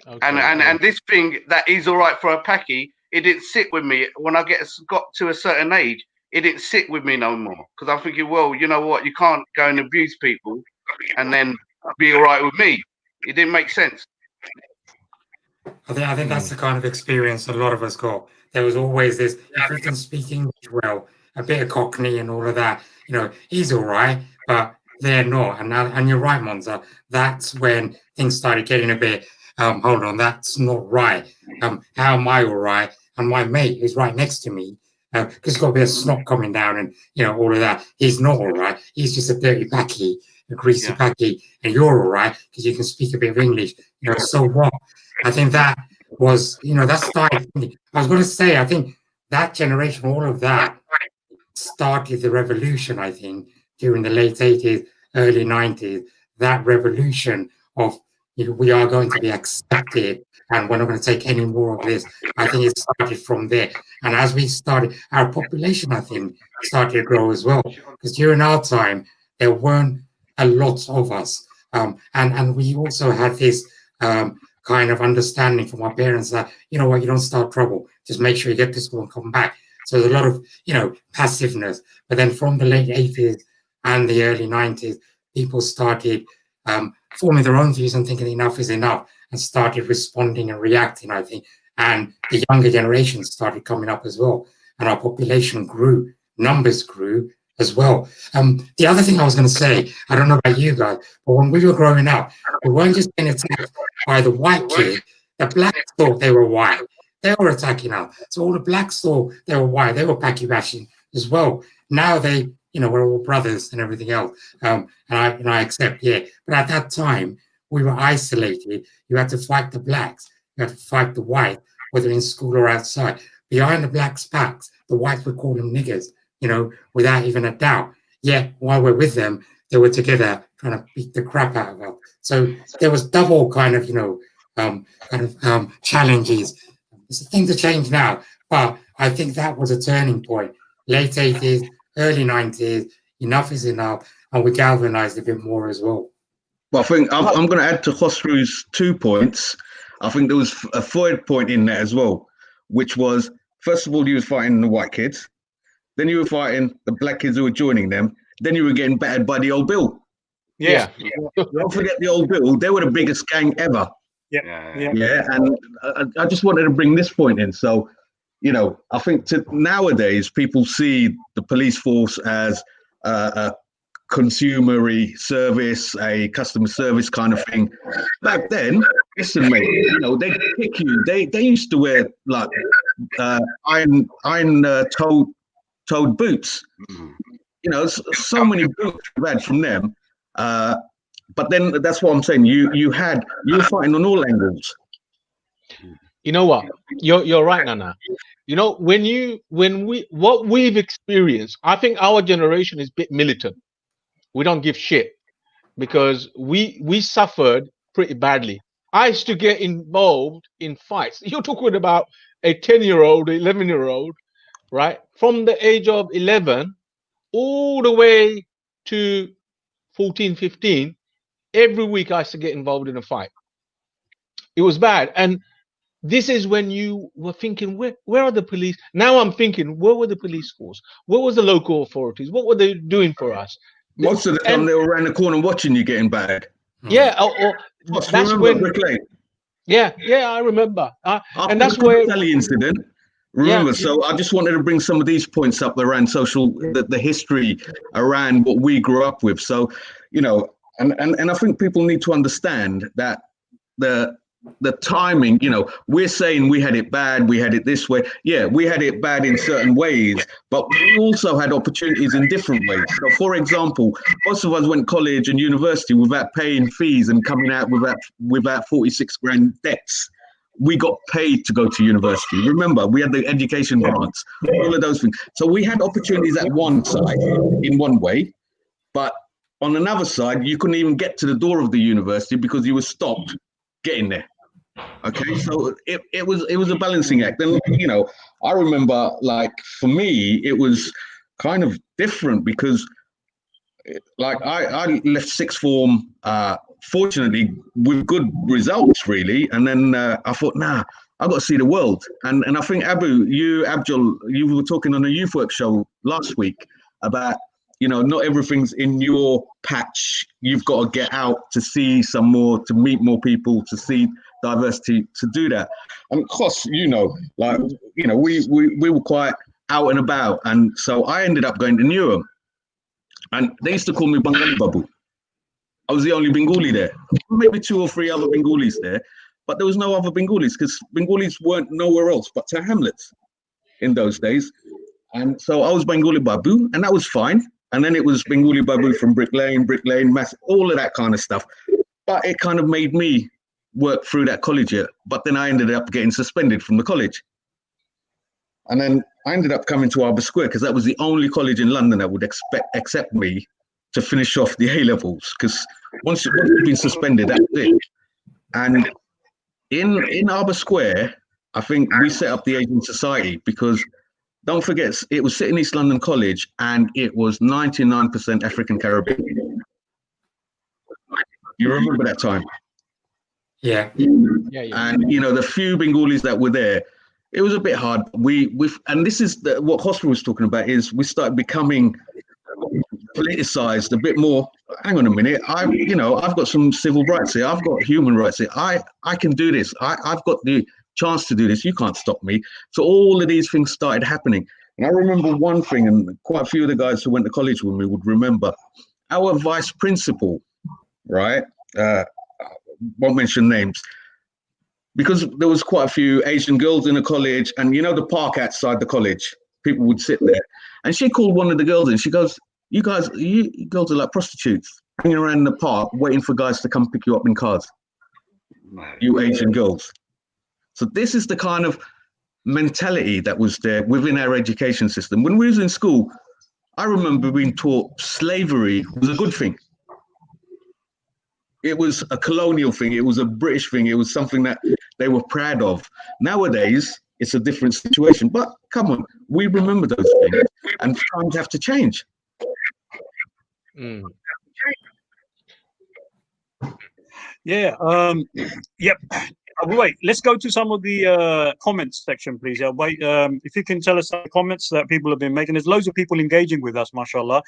Okay, and this thing that is all right for a packy, it didn't sit with me when I got to a certain age. It didn't sit with me no more because I'm thinking, well, you know what, you can't go and abuse people and then be all right with me. It didn't make sense. I think that's the kind of experience a lot of us got. There was always this, if you can speak English well, a bit of Cockney and all of that, you know, he's all right, but they're not. And you're right, Monza. That's when things started getting a bit, hold on, that's not right. How am I all right? And my mate who's right next to me, because he's got a bit of snot coming down and, you know, all of that. He's not all right. He's just a dirty packy, a greasy packy, and you're all right because you can speak a bit of English. You know, so what? I think that was, you know, that started. I was going to say, I think that generation, all of that started the revolution, I think, during the late 80s, early 90s. That revolution of, you know, we are going to be accepted and we're not going to take any more of this. I think it started from there. And as we started, our population, I think, started to grow as well. Because during our time, there weren't a lot of us. And we also had this kind of understanding from our parents that, you know what, you don't start trouble. Just make sure you get to school and come back. So there's a lot of, you know, passiveness. But then from the late 80s and the early 90s, people started forming their own views and thinking enough is enough and started responding and reacting, I think. And the younger generation started coming up as well. And our population grew, numbers grew as well. The other thing I was going to say, I don't know about you guys, but when we were growing up, we weren't just being attacked by the white kid. The blacks thought they were white. They were attacking us. So all the blacks thought they were white. They were packy bashing as well. Now they, you know, we're all brothers and everything else. And I accept, yeah. But at that time, we were isolated. You had to fight the blacks. You had to fight the white, whether in school or outside. Behind the blacks' backs, the whites would call them niggers, you know, without even a doubt. Yet while we're with them, they were together trying to beat the crap out of us. So there was double kind of, you know, challenges. Things have changed now, but I think that was a turning point. Late 80s, early 90s, enough is enough, and we galvanized a bit more as well. Well, I think I'm going to add to Kosru's 2 points. I think there was a third point in there as well, which was, first of all, you was fighting the white kids. Then you were fighting the black kids who were joining them. Then you were getting battered by the old Bill. Yeah. Don't forget the old Bill. They were the biggest gang ever. Yeah. And I just wanted to bring this point in. So, you know, I think nowadays people see the police force as a consumery service, a customer service kind of thing. Back then, listen, mate, you know, they pick you. They used to wear like iron toed boots. You know, so many boots we've had from them. But then that's what I'm saying. You were fighting on all angles. You know what? You're right, Nana. You know, what we've experienced, I think our generation is a bit militant. We don't give shit because we suffered pretty badly. I used to get involved in fights. You're talking about a 10-year-old, 11-year-old, right? From the age of 11 all the way to 14, 15, every week I used to get involved in a fight. It was bad. And this is when you were thinking, where are the police? Now I'm thinking, where were the police force? Where was the local authorities? What were they doing for us? Most of the time, they were around the corner watching you getting battered. Yeah, that's when. Brick Lane? Yeah, I remember. And that's the where Sally incident. Remember, so I just wanted to bring some of these points up around the history around what we grew up with. So, you know, and I think people need to understand that the timing, you know, we're saying we had it bad, we had it this way. Yeah, we had it bad in certain ways, but we also had opportunities in different ways. So, for example, most of us went college and university without paying fees and coming out without 46 grand debts. We got paid to go to university. Remember, we had the education grants, all of those things. So we had opportunities at one side in one way, but on another side, you couldn't even get to the door of the university because you were stopped getting there. Okay, so it was a balancing act. And, you know, I remember, like, for me, it was kind of different because, like, I left sixth form, fortunately, with good results, really. And then I thought, nah, I've got to see the world. And I think, Abjol, you were talking on a youth work show last week about, you know, not everything's in your patch. You've got to get out to see some more, to meet more people, to see diversity, to do that. And of course, you know, like, you know, we were quite out and about. And so I ended up going to Newham. And they used to call me Bengali Babu. I was the only Bengali there. Maybe 2 or 3 other Bengalis there, but there was no other Bengalis because Bengalis weren't nowhere else but to Hamlets in those days. And so I was Bengali Babu, and that was fine. And then it was Bengali Babu from Brick Lane, Mass, all of that kind of stuff. But it kind of made me work through that college year. But then I ended up getting suspended from the college. And then I ended up coming to Arbor Square because that was the only college in London that would accept me to finish off the A-levels. Because once you've been suspended, that's it. And in Arbor Square, I think we set up the Asian Society because, don't forget, it was City East London College and it was 99% African Caribbean. You remember that time? Yeah. And, you know, the few Bengalis that were there, it was a bit hard. And this is what Kosru was talking about, is we started becoming politicized a bit more. Hang on a minute. I've got some civil rights here. I've got human rights here. I can do this. I've got the chance to do this. You can't stop me. So all of these things started happening. And I remember one thing, and quite a few of the guys who went to college with me would remember, our vice principal, right? Won't mention names, because there was quite a few Asian girls in the college, and you know the park outside the college, people would sit there. And she called one of the girls in. She goes, you girls are like prostitutes, hanging around in the park, waiting for guys to come pick you up in cars. You Asian girls. So this is the kind of mentality that was there within our education system. When we was in school, I remember being taught slavery was a good thing. It was a colonial thing. It was a British thing. It was something that they were proud of. Nowadays, it's a different situation. But come on, we remember those things, and times have to change. Yeah. Yep. Wait, let's go to some of the comments section, please. Wait, if you can tell us some comments that people have been making. There's loads of people engaging with us, mashallah.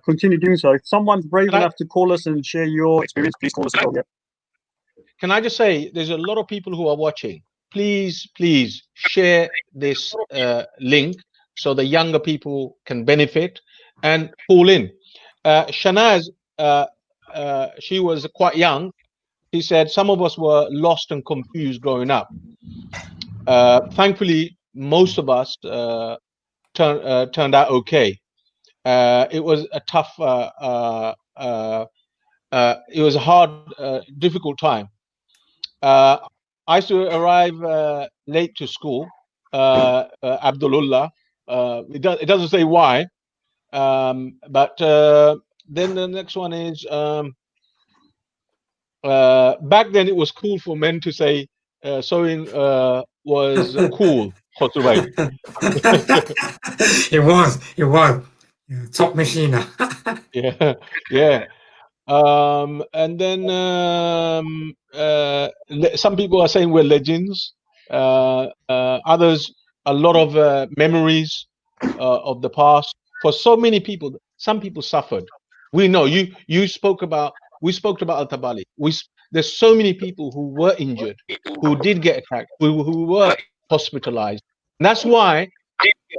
Continue doing so. If someone's brave enough to call us and share your experience, please call us. Can I just say, there's a lot of people who are watching. Please share this link so the younger people can benefit and call in. Shanaz, she was quite young. He said some of us were lost and confused growing up. Thankfully, most of us turned out okay. It was a tough, it was a hard, difficult time. I used to arrive late to school, Abdulullah. It doesn't say why, but then the next one is, back then it was cool for men to say sewing was cool. Kosru. It was. Yeah, top machine. Yeah, yeah. And then some people are saying we're legends. Others, a lot of memories of the past. For so many people, some people suffered. We know you spoke about. We spoke about Al Tabali. There's so many people who were injured, who did get attacked, who were hospitalized. And that's why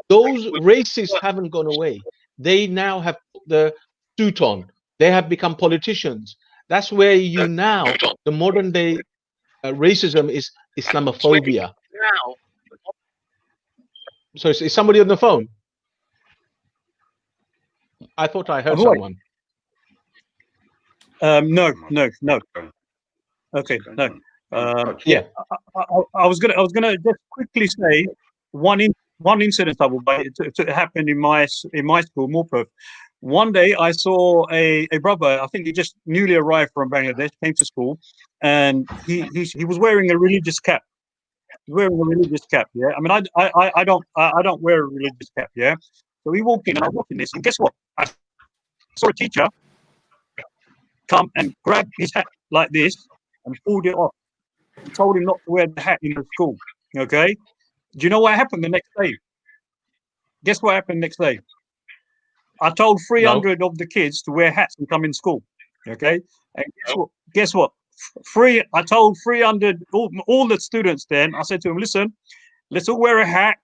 those racists haven't gone away. They now have put the suit on. They have become politicians. That's where you now, the modern day racism is Islamophobia. So is somebody on the phone? I thought I heard someone. No. Okay, no. Yeah. I was gonna just quickly say one incident, Abu Bakr. It happened in my school, Morpeth. One day I saw a brother. I think he just newly arrived from Bangladesh, came to school, and he was wearing a religious cap. Wearing a religious cap, yeah. I mean, I don't wear a religious cap, yeah. So we walked in, and I was watching this, and guess what? I saw a teacher come and grab his hat like this and pulled it off. He told him not to wear the hat in the school. Okay. Do you know what happened the next day? Guess what happened next day? I told 300 of the kids to wear hats and come in school. Okay. And guess what? I told 300, all the students then, I said to them, listen, let's all wear a hat.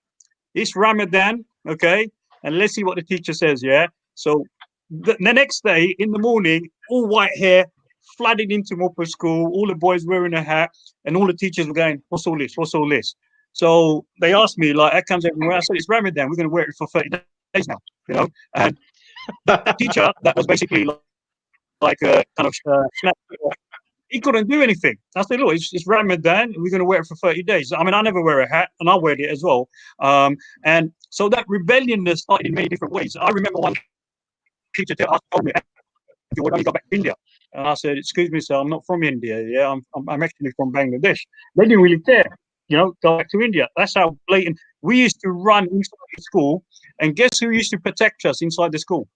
It's Ramadan. Okay. And let's see what the teacher says. Yeah. So the next day in the morning, all white hair, flooded into Morpeth School, all the boys wearing a hat, and all the teachers were going, what's all this? What's all this? So they asked me, like, that comes everywhere. I said, it's Ramadan. We're going to wear it for 30 days now, you know? And that teacher, that was basically like a kind of snap. He couldn't do anything. I said, look, it's Ramadan. We're going to wear it for 30 days. I mean, I never wear a hat, and I wear it as well. And so that rebelliousness started in many different ways. I remember one teacher told me, you would only go back to India. And I said, excuse me, sir, I'm not from India. Yeah, I'm actually from Bangladesh. They didn't really care, you know, go back to India. That's how blatant. We used to run inside the school, and guess who used to protect us inside the school?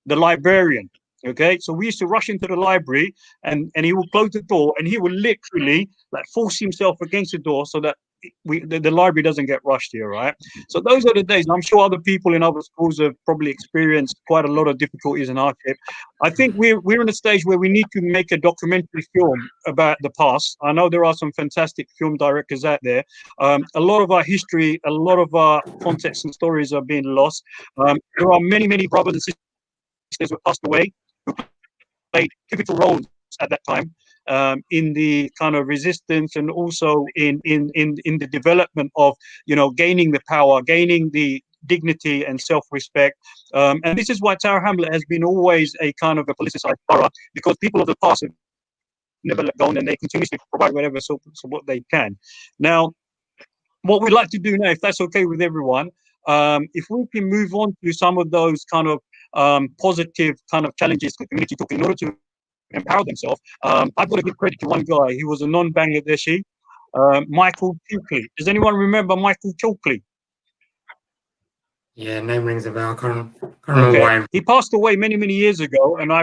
The librarian. Okay, so we used to rush into the library, and he would close the door, and he would literally like force himself against the door so that the library doesn't get rushed here, right? So those are the days. I'm sure other people in other schools have probably experienced quite a lot of difficulties and hardship. I think we're in a stage where we need to make a documentary film about the past. I know there are some fantastic film directors out there. A lot of our history, a lot of our context and stories are being lost. There are many brothers and sisters who passed away, who played pivotal roles at that time. In the kind of resistance, and also in the development of, you know, gaining the power, gaining the dignity and self-respect. And this is why Tower Hamlet has been always a kind of a politicized borough, because people of the past have never let go, and they continuously provide whatever support they can. Now, what we'd like to do now, if that's okay with everyone, if we can move on to some of those kind of positive kind of challenges the community took in order to empower themselves. I've got to give credit to one guy. He was a non-Bangladeshi, Michael Chokli. Does anyone remember Michael Chokli? Yeah, name rings a bell. Can't remember why. He passed away many years ago, and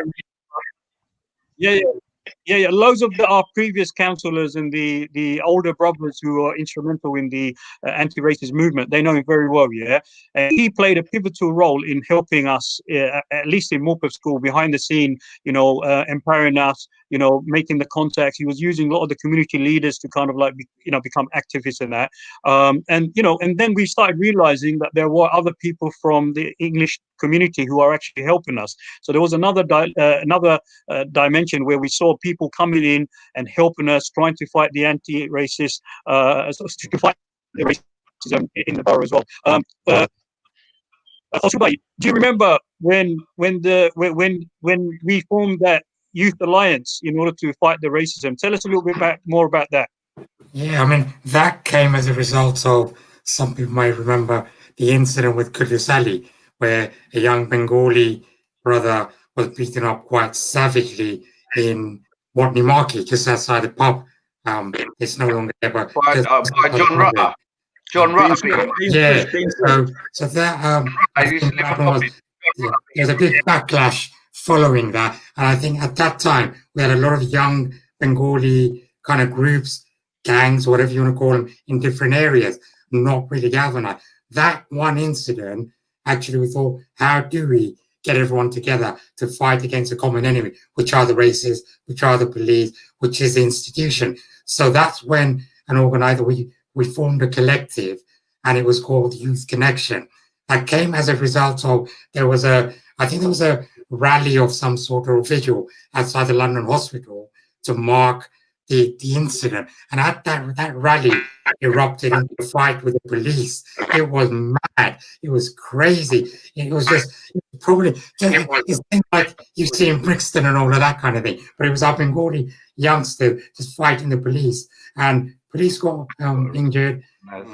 loads of our previous councillors and the older brothers who are instrumental in the anti-racist movement, they know him very well, yeah. And he played a pivotal role in helping us, at least in Morpeth School, behind the scene, you know, empowering us, you know, making the contacts. He was using a lot of the community leaders to kind of like, you know, become activists in that. And, you know, and then we started realizing that there were other people from the English community who are actually helping us. So there was another dimension where we saw people coming in and helping us, trying to fight the anti-racist, to fight the racism in the borough as well. Do you remember when we formed that youth alliance in order to fight the racism? Tell us a little bit more about that. Yeah, I mean, that came as a result of, some people might remember, the incident with Kudus Ali, where a young Bengali brother was beaten up quite savagely in Watney Market, just outside the pub. It's no longer there, but by John Rutter. John Rutter. yeah. So that I I used think to live that in was Wapping. there's a big backlash following that, and I think at that time we had a lot of young Bengali kind of groups, gangs, whatever you want to call them, in different areas, not really galvanized. That one incident, actually, we thought, how do we get everyone together to fight against a common enemy, which are the racists, which are the police, which is the institution. So that's when an organizer, we formed a collective, and it was called Youth Connection. That came as a result of, I think there was a rally of some sort or vigil outside the London hospital to mark the incident. And at that rally erupted into a fight with the police. It was mad. It was crazy. It was just probably it's things like you see in Brixton and all of that kind of thing. But it was our Bengali youngster just fighting the police, and police got injured.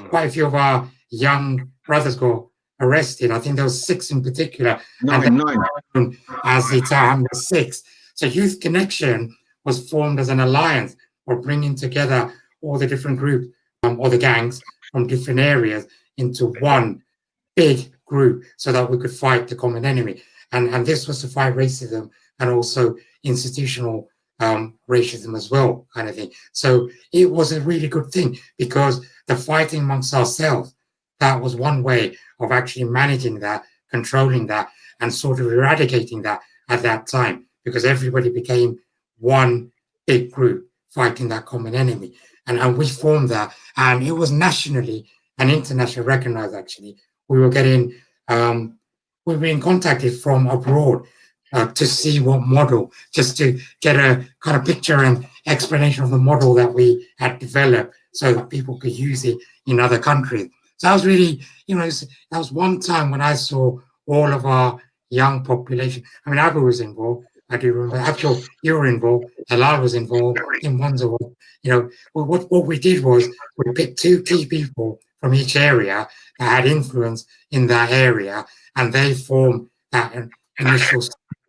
Quite a few of our young brothers got arrested. I think there was 6 in particular. Nine. As the time was 6. So Youth Connection was formed as an alliance of bringing together all the different groups or the gangs from different areas into one big group so that we could fight the common enemy. And this was to fight racism and also institutional racism as well, kind of thing. So it was a really good thing, because the fighting amongst ourselves, that was one way of actually managing that, controlling that, and sort of eradicating that at that time, because everybody became one big group fighting that common enemy. And we formed that, and it was nationally and internationally recognized, actually. We were getting, we were being contacted from abroad to see what model, just to get a kind of picture and explanation of the model that we had developed so that people could use it in other countries. So that was really, that was one time when I saw all of our young population. I mean, Abu was involved. I do remember. Abjol, you were involved. Helal was involved. In Monza, what we did was we picked 2 key people from each area that had influence in that area, and they formed that initial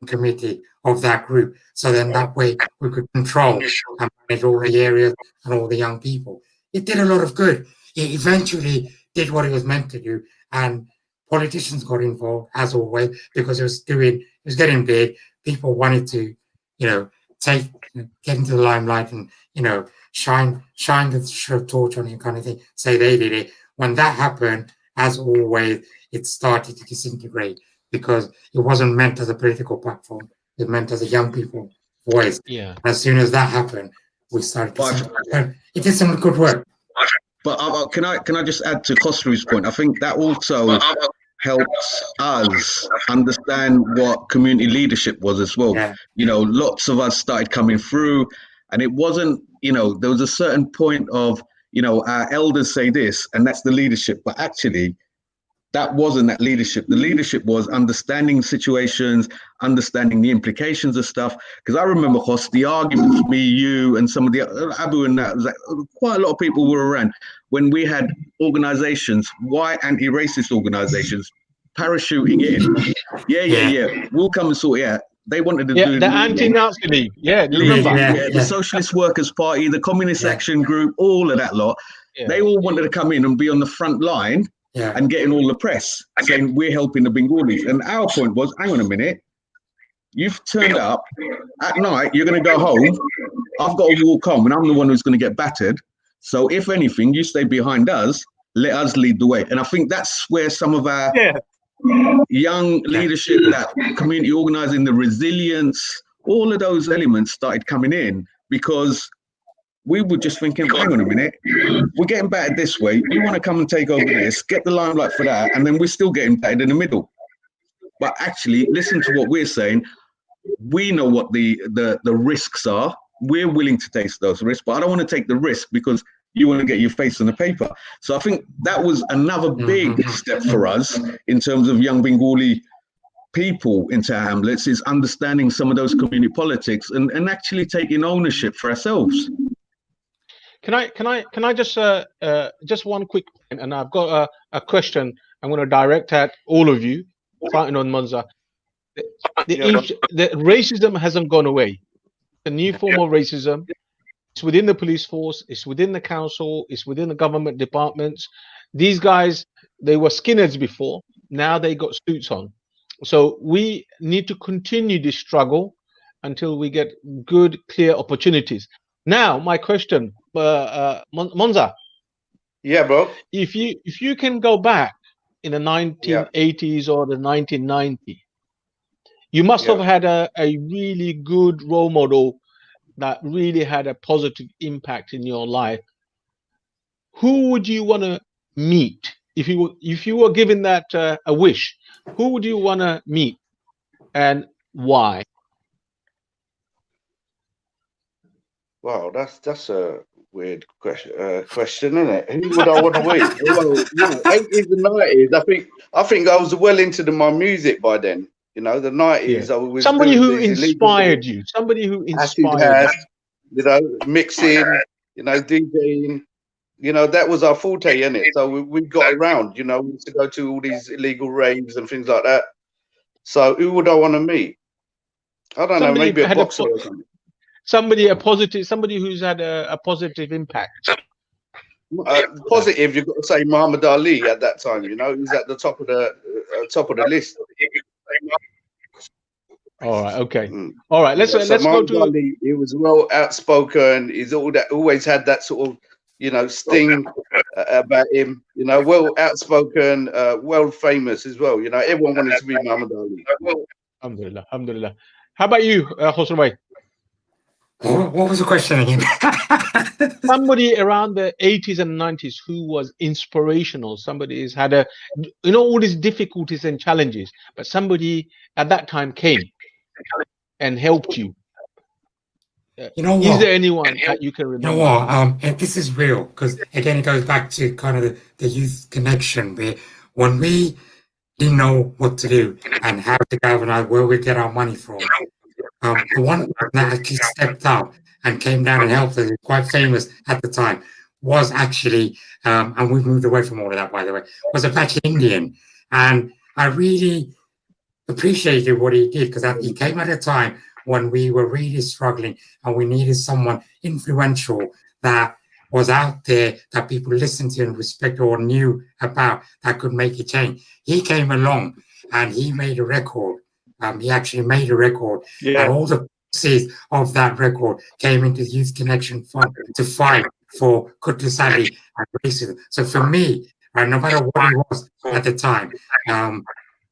committee of that group. So then that way we could control and manage all the areas and all the young people. It did a lot of good. It eventually did what it was meant to do, and politicians got involved as always, because it was getting big. People wanted to, get into the limelight and shine the torch on it, kind of thing. Say they did it. When that happened, as always, it started to disintegrate, because it wasn't meant as a political platform. It meant as a young people voice. Yeah. And as soon as that happened, we started to it did some good work. But can I just add to Kosru's point? I think that also helps us understand what community leadership was as well. Yeah. Lots of us started coming through, and it wasn't, there was a certain point of, our elders say this, and that's the leadership. But actually, that wasn't that leadership. The leadership was understanding situations, understanding the implications of stuff. Because I remember, Hos, the arguments, me, you, and some of the Abu and that, was like, quite a lot of people were around when we had organizations, white anti-racist organizations, parachuting in. Yeah. We'll come and sort it out. They wanted to do the anti-Nazi League. Yeah, do you remember? The Socialist Workers' Party, the Communist Action Group, all of that lot. Yeah. They all wanted to come in and be on the front line. Yeah. And getting all the press saying we're helping the Bengalis. And our point was, hang on a minute, you've turned up at night, you're going to go home, I've got to walk home, and I'm the one who's going to get battered. So if anything, you stay behind us, let us lead the way. And I think that's where some of our young leadership, that community organizing, the resilience, all of those elements started coming in, because we were just thinking, hang on a minute, we're getting battered this way. You want to come and take over this, get the limelight for that, and then we're still getting battered in the middle. But actually, listen to what we're saying. We know what the risks are. We're willing to take those risks, but I don't want to take the risk because you want to get your face on the paper. So I think that was another big step for us in terms of young Bengali people into hamlets, is understanding some of those community politics and actually taking ownership for ourselves. Can I just one quick point, and I've got a question I'm going to direct at all of you fighting on Monza. The racism hasn't gone away. a new form of racism. It's within the police force. It's within the council. It's within the government departments. These guys, they were skinheads before. Now they got suits on. So we need to continue this struggle until we get good, clear opportunities. Now, my question, Monza. Yeah, bro. If you can go back in the 1980s or the 1990s, you must have had a really good role model that really had a positive impact in your life. Who would you want to meet if you were given that a wish? Who would you want to meet and why? Wow, that's a weird question, isn't it? Who would I want to meet? Well, 80s and 90s. I think I was well into my music by then. You know, the 90s. I was somebody doing who these inspired you. Somebody who acid inspired house, you know, mixing, you know, DJing. You know, that was our forte, innit? So we got around. You know, we used to go to all these illegal raves and things like that. So who would I want to meet? I don't know. Maybe a boxer or something. Somebody who's had a positive impact. Positive, you've got to say Muhammad Ali at that time. You know, he's at the top of the list. All right, okay. All right, let's go to Ali. He was well outspoken. He's always had that sort of, you know, sting about him. You know, well outspoken, world famous as well. You know, everyone wanted to be Muhammad Ali. Alhamdulillah. How about you, Kosru? What was the question again? Somebody around the 80s and 90s who was inspirational. Somebody has had all these difficulties and challenges, but somebody at that time came and helped you. You know what? Is there anyone that you can remember? You know what? This is real because again, it goes back to kind of the youth connection where when we didn't know what to do and how to galvanize where we get our money from. The one that actually stepped up and came down and helped us, quite famous at the time, was actually, and we've moved away from all of that, by the way, was Apache Indian. And I really appreciated what he did because he came at a time when we were really struggling and we needed someone influential that was out there that people listened to and respected or knew about that could make a change. He came along and he made a record. He actually made a record, and all the proceeds of that record came into the Youth Connection Fund to fight for Qudus Ali and racism. So for me, no matter what he was at the time,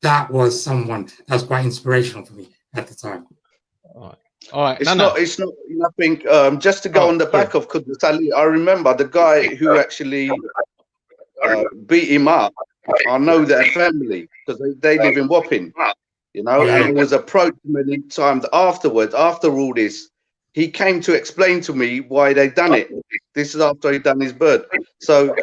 that was someone that was quite inspirational for me at the time. All right. It's not nothing. Just to go on the back of Qudus Ali, I remember the guy who actually beat him up. I know their family because they live in Wapping. You know, and it was approached many times afterwards. After all this, he came to explain to me why they'd done it. This is after he'd done his bird. So,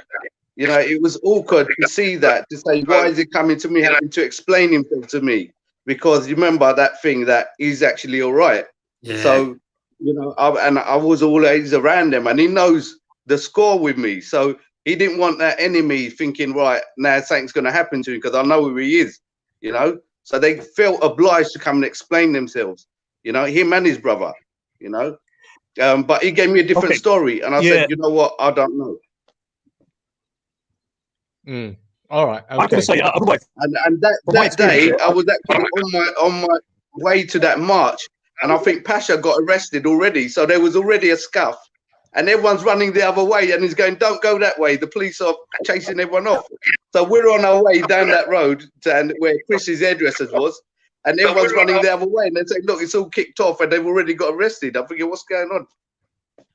you know, it was awkward to see that, to say, why is he coming to me, having to explain himself to me? Because you remember that thing that he's actually all right. Yeah. So, you know, I was always around him and he knows the score with me. So he didn't want that enemy thinking, right, now something's going to happen to him because I know who he is, you know. So they felt obliged to come and explain themselves, you know, him and his brother, you know. But he gave me a different story, and I said, you know what, I don't know. All right. Okay. I can say, and that day, I was actually on my way to that march, and I think Pasha got arrested already, so there was already a scuff. And everyone's running the other way, and he's going, "Don't go that way." The police are chasing everyone off. So we're on our way down that road to where Chris's hairdressers was, and everyone's running the other way. And they say, "Look, it's all kicked off, and they've already got arrested." I'm thinking, "What's going on?"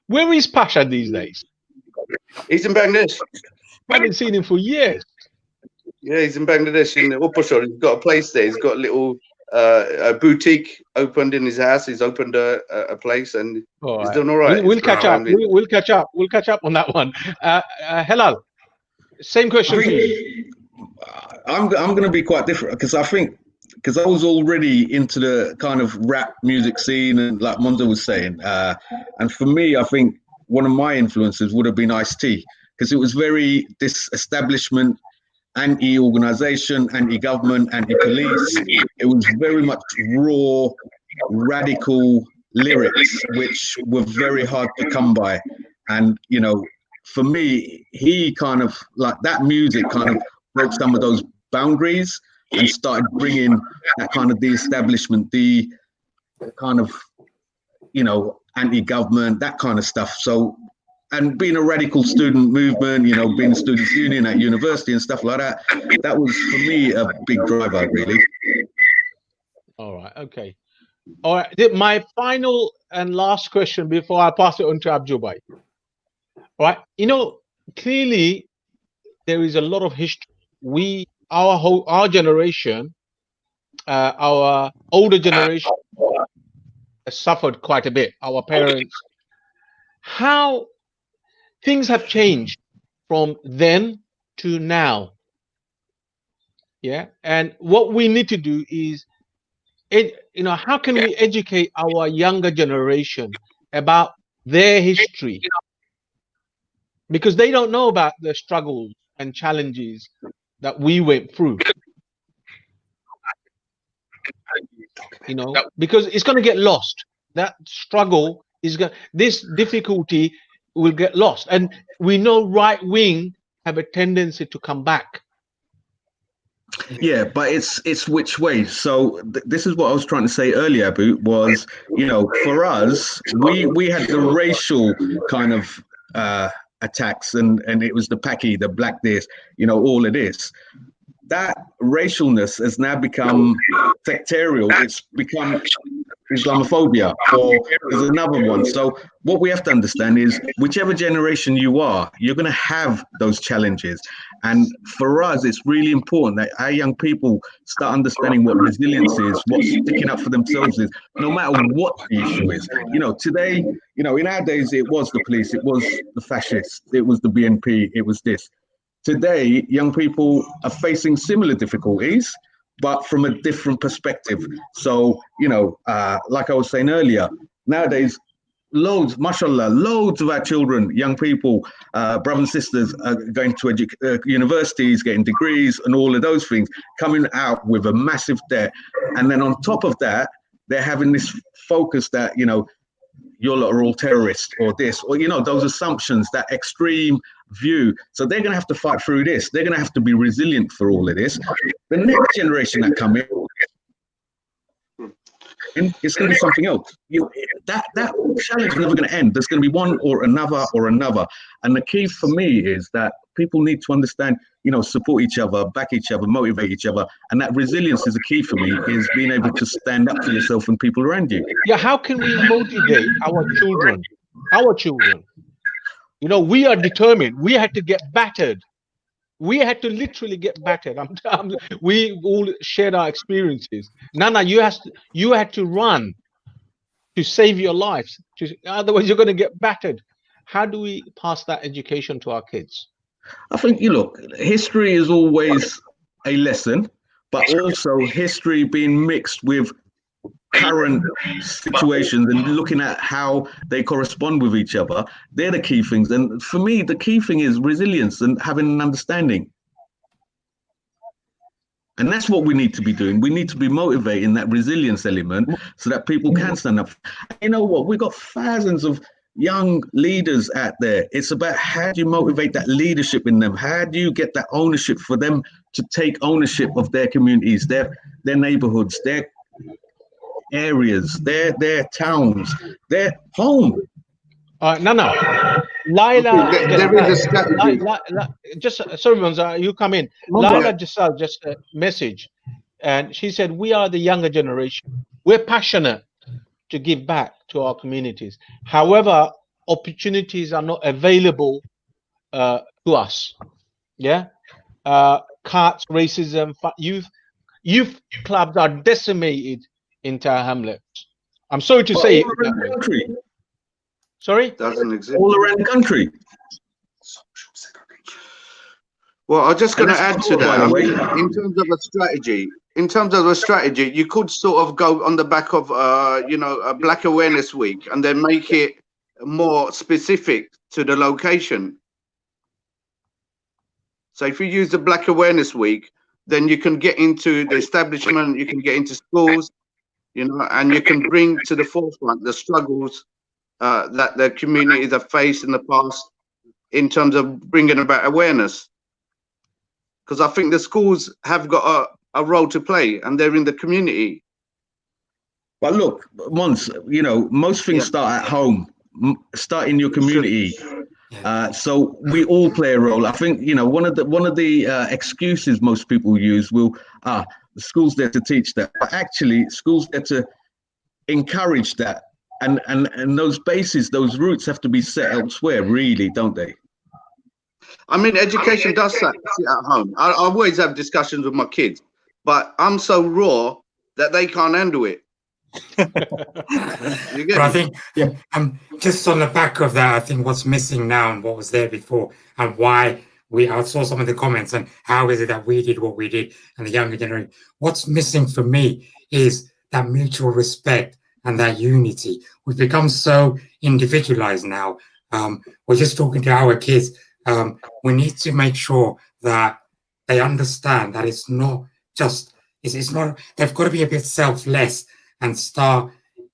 Where is Pasha these days? He's in Bangladesh. I haven't seen him for years. Yeah, he's in Bangladesh in Upashore. He's got a place there. He's got a little a boutique opened in his house. He's opened a place, and he's doing all right. We'll catch up. We'll catch up. We'll catch up on that one. Helal, same question to you. I'm going to be quite different because I was already into the kind of rap music scene, and like Monza was saying, and for me, I think one of my influences would have been Ice-T because it was very disestablishment, anti-organization, anti-government, anti-police. It was very much raw, radical, lyrics, which were very hard to come by. And, you know, for me, he kind of like that music kind of broke some of those boundaries and started bringing that kind of the establishment, the kind of, you know, anti-government, that kind of stuff. So, and being a radical student movement, you know, being a students' union at university and stuff like that, that was for me a big driver, really. All right, okay. All right, my final and last question before I pass it on to Abjol. All right, you know, clearly there is a lot of history. Our generation, our older generation has suffered quite a bit. Our parents, how things have changed from then to now. Yeah, and what we need to do is, you know, how can we educate our younger generation about their history? Because they don't know about the struggles and challenges that we went through. You know, because it's going to get lost. That struggle is going. This difficulty will get lost, and we know right wing have a tendency to come back. Yeah, but it's which way. So this is what I was trying to say earlier, Abu, was, you know, for us, we had the racial kind of attacks, and it was the Paki, the black this, you know, all of this. That racialness has now become sectarial. It's become Islamophobia, or there's another one. So what we have to understand is whichever generation you are, you're going to have those challenges. And for us, it's really important that our young people start understanding what resilience is, what sticking up for themselves is, no matter what the issue is. You know, today, you know, in our days, it was the police, it was the fascists, it was the BNP, it was this. Today, young people are facing similar difficulties, but from a different perspective. So, you know, like I was saying earlier, nowadays, loads, mashallah, loads of our children, young people, brothers and sisters are going to universities, getting degrees and all of those things, coming out with a massive debt. And then on top of that, they're having this focus that, you know, you lot are all terrorists or this, or, you know, those assumptions, that extreme view. So they're going to have to fight through this. They're going to have to be resilient for all of this. The next generation that come in, it's going to be something else. That challenge is never going to end. There's going to be one or another or another. And the key for me is that people need to understand, you know, support each other, back each other, motivate each other. And that resilience is a key for me, is being able to stand up for yourself and people around you. Yeah, how can we motivate our children? Our children. You know, we are determined. We had to get battered. We had to literally get battered. We all shared our experiences. Nana, you had to run to save your lives. Otherwise, you're going to get battered. How do we pass that education to our kids? I think, you look, history is always a lesson, but also history being mixed with current situations and looking at how they correspond with each other. They're the key things. And for me, the key thing is resilience and having an understanding. And that's what we need to be doing. We need to be motivating that resilience element so that people can stand up. You know what? We've got thousands of young leaders out there. It's about how do you motivate that leadership in them? How do you get that ownership for them to take ownership of their communities, their neighborhoods, their areas, their towns, their home? Nana, Laila, there is a strategy. just sorry, Monza, you come in. Laila just a message, and she said, "We are the younger generation. We're passionate to give back to our communities. However, opportunities are not available to us. Yeah, carts, racism, youth clubs are decimated in Tower Hamlets. I'm sorry to say it that way. Sorry? Doesn't exist. All around the country. Well, I'm just going to add to that. In terms of a strategy, you could sort of go on the back of, you know, a Black Awareness Week and then make it more specific to the location. So if you use the Black Awareness Week, then you can get into the establishment, you can get into schools, you know, and you can bring to the forefront the struggles that the communities have faced in the past in terms of bringing about awareness. Because I think the schools have got a role to play, and they're in the community. But look, Mons, you know, most things start at home, start in your community. So we all play a role. I think, you know, one of the excuses most people use will, the school's there to teach that, but actually schools there to encourage that, and those bases, those roots have to be set elsewhere, really, don't they? I mean, education does sit at home. I always have discussions with my kids, but I'm so raw that they can't handle it. But I think, just on the back of that, I think what's missing now and what was there before, and why I saw some of the comments and how is it that we did what we did and the younger generation. What's missing for me is that mutual respect and that unity. We've become so individualized now. We're just talking to our kids. We need to make sure that they understand that it's not just, it's not, they've got to be a bit selfless and start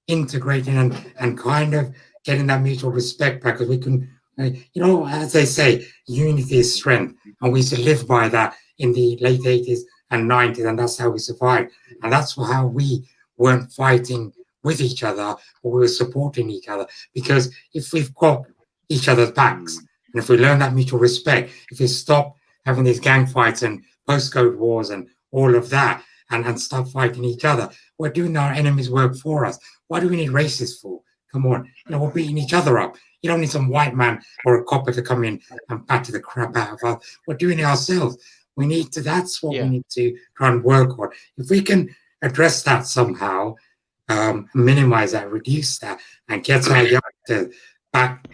integrating and kind of getting that mutual respect back, because we can, you know, as they say, unity is strength, and we used to live by that in the late 80s and 90s, and that's how we survived, and that's how we weren't fighting with each other, but we were supporting each other. Because if we've got each other's backs, and if we learn that mutual respect, if we stop having these gang fights and postcode wars and all of that, and stop fighting each other, we're doing our enemies' work for us. Why do we need racists for? Come on, you know, we're beating each other up. You don't need some white man or a copper to come in and batter the crap out of us. We're doing it ourselves. We need to, that's what we need to try and work on. If we can address that somehow, minimize that, reduce that, and get our youngsters back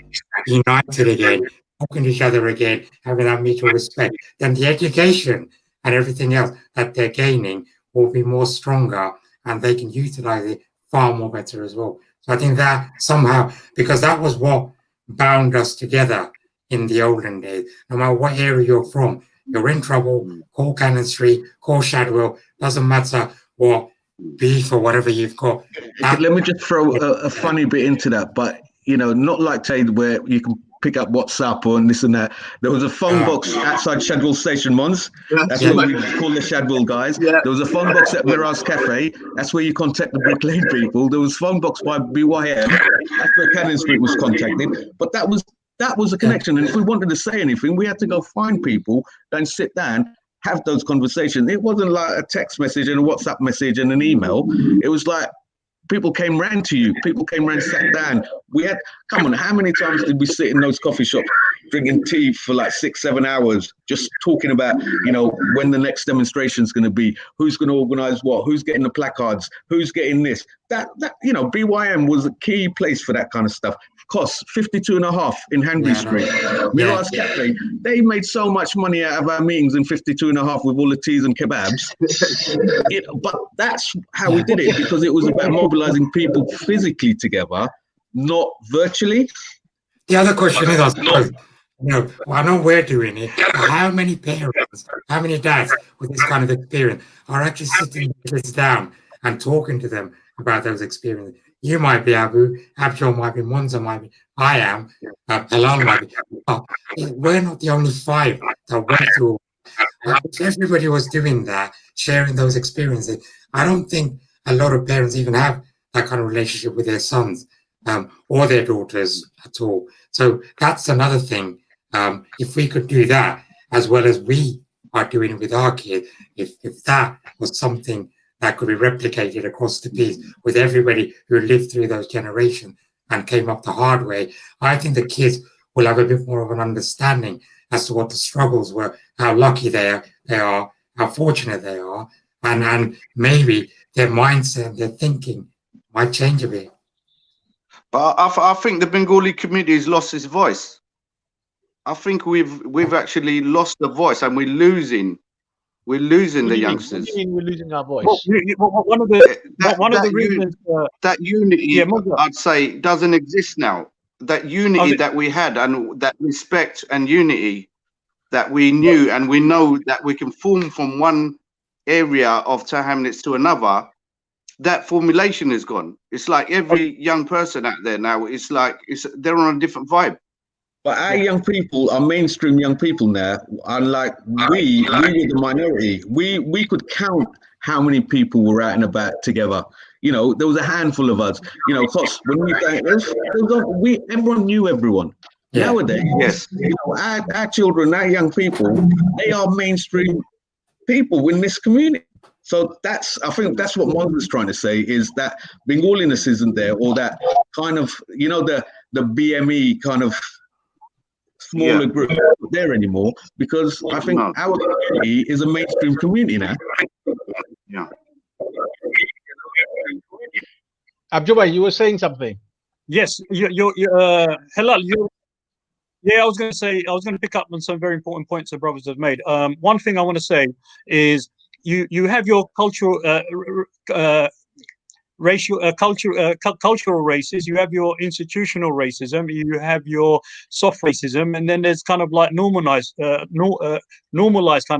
united again, talking to each other again, having that mutual respect, then the education and everything else that they're gaining will be more stronger, and they can utilize it far more better as well. So I think that somehow, because that was what bound us together in the olden days, no matter what area you're from, you're in trouble, call Cannon Street, call Shadwell, doesn't matter what beef or whatever you've got. Let me just throw a funny bit into that, but, you know, not like Tade where you can pick up WhatsApp or this and that. There was a phone box outside Shadwell Station, Mons. That's what we call the Shadwell guys. There was a phone box at Mirage Cafe. That's where you contact the Brick Lane people. There was a phone box by BYM. That's where Cannon Street was contacted. But that was a connection. And if we wanted to say anything, we had to go find people and sit down, have those conversations. It wasn't like a text message and a WhatsApp message and an email. It was like people came round to you. People came round, sat down. We had, come on, how many times did we sit in those coffee shops drinking tea for like 6-7 hours, just talking about, you know, when the next demonstration is going to be, who's going to organise what, who's getting the placards, who's getting this. That you know, BYM was a key place for that kind of stuff. Cost 52.5 in Hanbury Street. Mirage Cafe, they made so much money out of our meetings in 52.5 with all the teas and kebabs. But that's how we did it, because it was about mobilizing people physically together, not virtually. The other question is, I suppose, you know, I know we're doing it, but how many parents, how many dads with this kind of experience are actually sitting kids down and talking to them about those experiences? You might be Abu, Abjol might be, Monza might be, I am, Helal might be. But we're not the only 5 that went through. If everybody was doing that, sharing those experiences, I don't think a lot of parents even have that kind of relationship with their sons or their daughters at all. So that's another thing. If we could do that, as well as we are doing with our kids, if that was something that could be replicated across the piece with everybody who lived through those generations and came up the hard way, I think the kids will have a bit more of an understanding as to what the struggles were, how lucky they are, how fortunate they are, and maybe their mindset, their thinking might change a bit. But I think the Bengali community has lost its voice. I think we've actually lost the voice, and we're losing the youngsters. What do you mean we're losing our voice? One of the reasons that unity, I'd say, doesn't exist now. That unity that we had, and that respect and unity that we knew, and we know that we can form from one area of Tahamnitz to another, that formulation is gone. It's like every young person out there now, it's like they're on a different vibe. But our young people are mainstream young people now. Unlike we were the minority. We could count how many people were out and about together. You know, there was a handful of us. You know, because when we think everyone knew everyone. Yeah. Nowadays, Yes. you know, our children, our young people, they are mainstream people in this community. So I think that's what Monza's trying to say, is that Bengaliness isn't there, or that kind of, you know, the BME kind of smaller group not there anymore, because I think our community is a mainstream community now. Yeah. Abjol, you were saying something. Yes, Helal, yeah, I was going to pick up on some very important points the brothers have made. One thing I want to say is you have your cultural cultural races, you have your institutional racism, you have your soft racism, and then there's kind of like normalized kind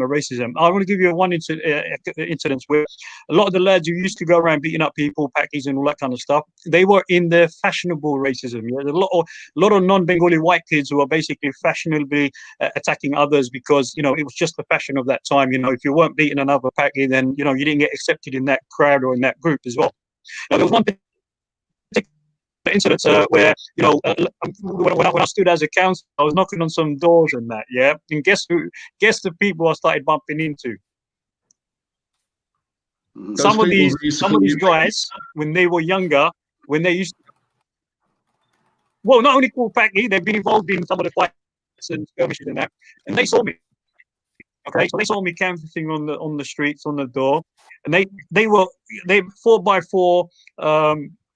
of racism. I want to give you one incident where a lot of the lads who used to go around beating up people, packies and all that kind of stuff, they were in the fashionable racism. Yeah? There's a lot of non-Bengali white kids who are basically fashionably attacking others because, you know, it was just the fashion of that time. You know, if you weren't beating another packy, then, you know, you didn't get accepted in that crowd or in that group as well. Now, there was one incident where, you know, when I stood as a counsellor, I was knocking on some doors and that, yeah. And guess the people I started bumping into? Some of these guys, when they were younger, when they used to, well, not only called Packy, they've been involved in some of the fights and skirmishes and that, and they saw me. Okay, so they saw me canvassing on the streets, on the door, and they were 4x4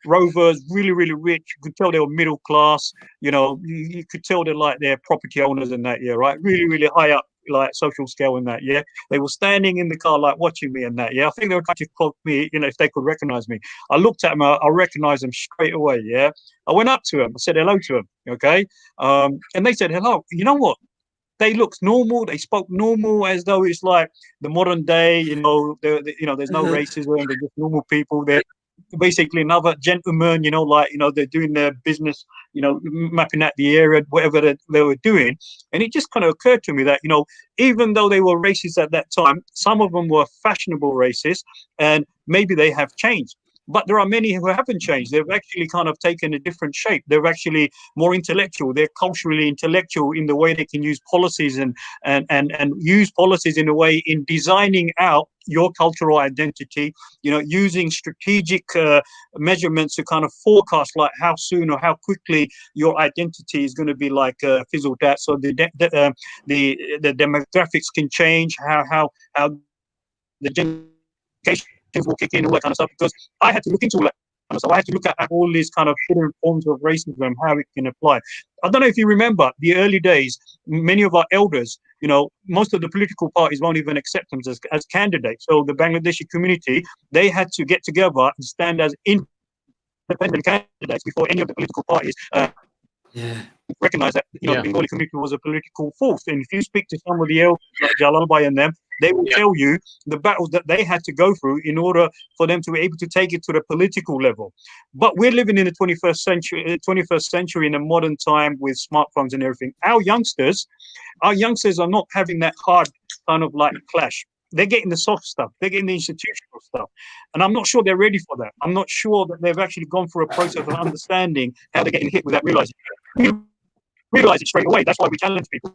rovers, really rich. You could tell they were middle class. You know, you could tell they're property owners and that, yeah, right. Really high up, like social scale and that, yeah. They were standing in the car, like watching me and that, yeah. I think they were trying to clock me, you know, if they could recognize me. I looked at them, I recognized them straight away, yeah. I went up to them, I said hello to them, okay, and they said hello. You know what? They looked normal. They spoke normal, as though it's like the modern day. You know, there's no racism. They're just normal people. They're basically another gentleman. You know, like, you know, they're doing their business. You know, mapping out the area, whatever they were doing. And it just kind of occurred to me that, you know, even though they were racist at that time, some of them were fashionable racists, and maybe they have changed. But there are many who haven't changed. They've actually kind of taken a different shape. They're actually more intellectual. They're culturally intellectual in the way they can use policies and use policies in a way in designing out your cultural identity, you know, using strategic measurements to kind of forecast like how soon or how quickly your identity is going to be like fizzled out. So the demographics can change, how the gentrification will kick in, all that kind of stuff, because I had to look into all that. So I had to look at all these kind of hidden forms of racism, how it can apply. I don't know if you remember the early days, many of our elders, you know, most of the political parties won't even accept them as candidates. So the Bangladeshi community, they had to get together and stand as independent candidates before any of the political parties recognize that, you know, the Bengali community was a political force. And if you speak to some of the elders, like Jalal Bhai and them, they will tell you the battles that they had to go through in order for them to be able to take it to the political level. But we're living in the 21st century in a modern time with smartphones and everything. Our youngsters are not having that hard kind of like clash. They're getting the soft stuff. They're getting the institutional stuff. And I'm not sure they're ready for that. I'm not sure that they've actually gone through a process of understanding how they're getting hit with that realizing. We realize it straight away. That's why we challenge people.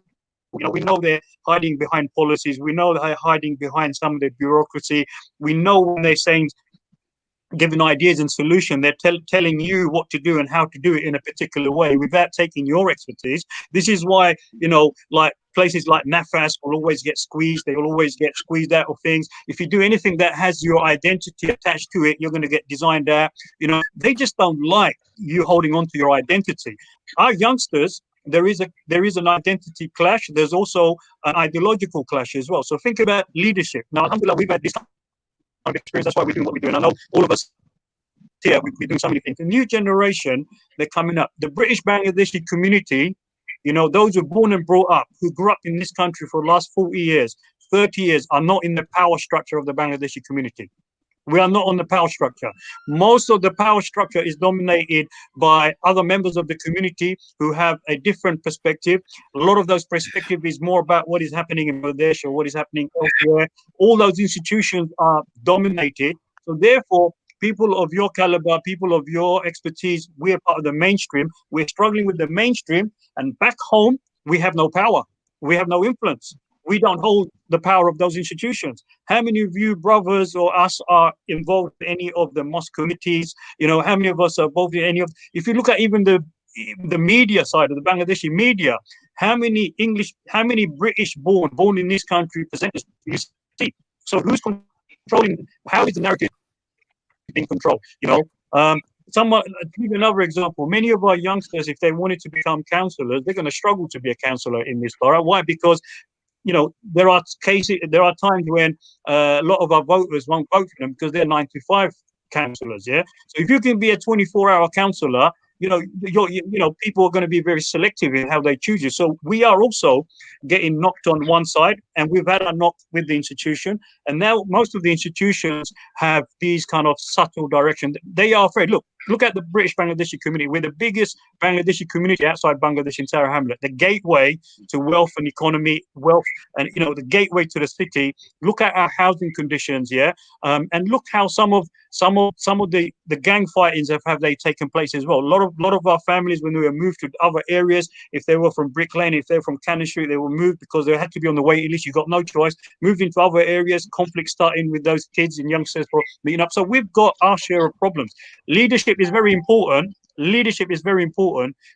You know, we know they're hiding behind policies. We know they're hiding behind some of the bureaucracy. We know when they're saying, giving ideas and solution, they're telling you what to do and how to do it in a particular way without taking your expertise. This is why, you know, like places like NAFAS will always get squeezed. They will always get squeezed out of things. If you do anything that has your identity attached to it, you're going to get designed out. You know, they just don't like you holding on to your identity. Our youngsters, there is an identity clash. There's also an ideological clash as well. So think about leadership. Now, alhamdulillah, we've had this kind of experience. That's why we're doing what we're doing. I know all of us here, we're doing so many things. The new generation, they're coming up. The British Bangladeshi community, you know, those who are born and brought up, who grew up in this country for the last 40 years, 30 years, are not in the power structure of the Bangladeshi community. We are not on the power structure. Most of the power structure is dominated by other members of the community who have a different perspective. A lot of those perspective is more about what is happening in Bangladesh or what is happening elsewhere. All those institutions are dominated. So therefore, people of your caliber, people of your expertise, we are part of the mainstream. We're struggling with the mainstream, and back home, we have no power. We have no influence. We don't hold the power of those institutions. How many of you brothers or us are involved in any of the mosque committees? You know, how many of us are involved in any of, if you look at even the media side of the Bangladeshi media, how many British born in this country presenters do you see? So who's controlling, how is the narrative being controlled? You know, to give you another example, many of our youngsters, if they wanted to become councillors, they're going to struggle to be a councillor in this borough. Why? Because, you know, there are times when a lot of our voters won't vote for them because they're 9-to-5 councillors. Yeah. So if you can be a 24-hour councillor, you know, people are going to be very selective in how they choose you. So we are also getting knocked on one side, and we've had a knock with the institution. And now most of the institutions have these kind of subtle direction. They are afraid. Look at the British Bangladeshi community. We're the biggest Bangladeshi community outside Bangladesh in Sarah Hamlet, the gateway to wealth and economy, and, you know, the gateway to the city. Look at our housing conditions, yeah, and look how some of the gang fightings have they taken place as well. A lot of our families, when they were moved to other areas, if they were from Brick Lane, if they were from Cannon Street, they were moved because they had to be on the waiting list. You got no choice. Moved into other areas, conflict starting with those kids and youngsters for meeting up. So we've got our share of problems. Leadership is very important.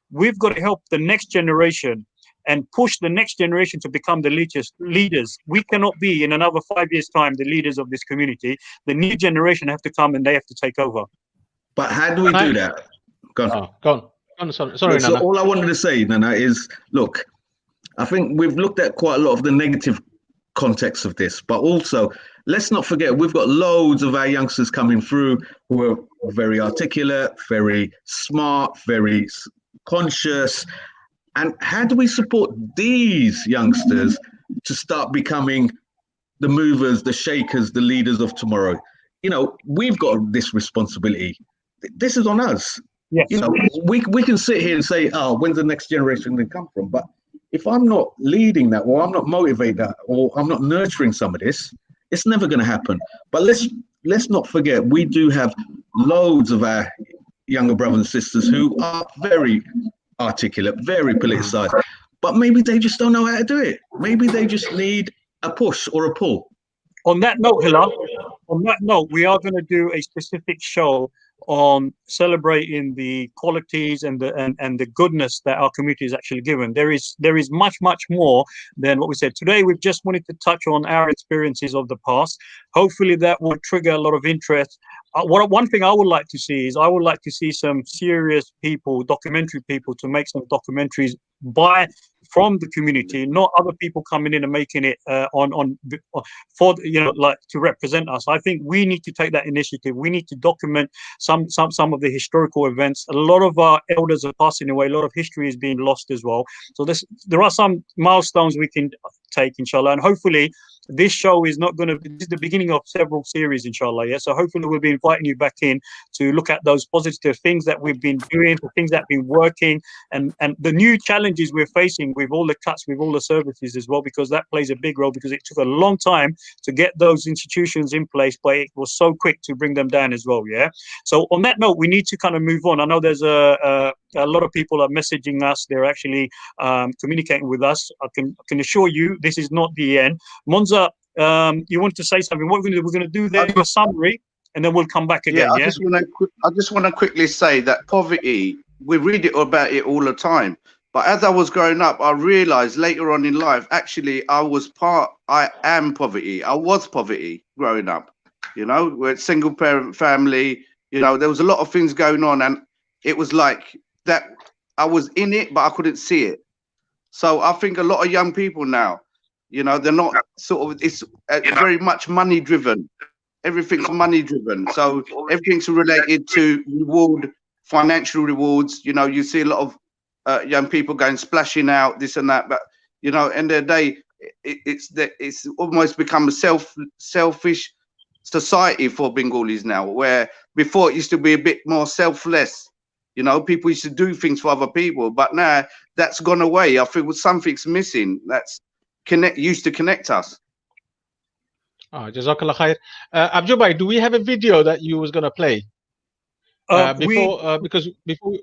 We've got to help the next generation and push the next generation to become the leaders. We cannot be, in another 5 years' time, the leaders of this community. The new generation have to come and they have to take over. But how do we do that? Go on. Go on. Sorry, So Nana. all I wanted to say, Nana, is look, I think we've looked at quite a lot of the negative context of this, but also let's not forget we've got loads of our youngsters coming through who are very articulate, very smart, very conscious. And how do we support these youngsters to start becoming the movers, the shakers, the leaders of tomorrow? You know, we've got this responsibility. This is on us. Yes. You know, we can sit here and say, oh, when's the next generation going to come from? But if I'm not leading that, or I'm not motivating that, or I'm not nurturing some of this, it's never going to happen. But let's not forget, we do have loads of our younger brothers and sisters who are very articulate, very politicized, but maybe they just don't know how to do it. Maybe they just need a push or a pull. On that note, Hilal, we are going to do a specific show on celebrating the qualities and the goodness that our community is actually given. There is much more than what we said today. We've just wanted to touch on our experiences of the past. Hopefully that will trigger a lot of interest. One thing I would like to see is some serious people, documentary people, to make some documentaries from the community, not other people coming in and making it for, you know, like to represent us. I think we need to take that initiative. We need to document some of the historical events. A lot of our elders are passing away. A lot of history is being lost as well. So there are some milestones we can take, inshallah, and hopefully this show is this is the beginning of several series, inshallah. Yeah. So hopefully we'll be inviting you back in to look at those positive things that we've been doing, the things that have been working, and the new challenges we're facing with all the cuts, with all the services as well, because that plays a big role, because it took a long time to get those institutions in place, but it was so quick to bring them down as well. Yeah. So on that note, we need to kind of move on. I know there's a lot of people are messaging us. They're actually communicating with us. I can assure you this is not the end. Monza, you want to say something? What we're going to do there, a summary, and then we'll come back again. I just want to quickly say that poverty, we read about it all the time. But as I was growing up, I realized later on in life, actually, I am poverty. I was poverty growing up. You know, we're a single parent family. You know, there was a lot of things going on, and it was like that. I was in it, but I couldn't see it. So I think a lot of young people now, you know, they're not it's very much money driven. Everything's money driven. So everything's related to financial rewards. You know, you see a lot of young people going splashing out this and that, but you know, end of the day, it's almost become a selfish society for Bengalis now, where before it used to be a bit more selfless. You know, people used to do things for other people, but now that's gone away. I feel something's missing. That's used to connect us. Jazakallah khair. Abjol bhai, do we have a video that you was going to play? Because before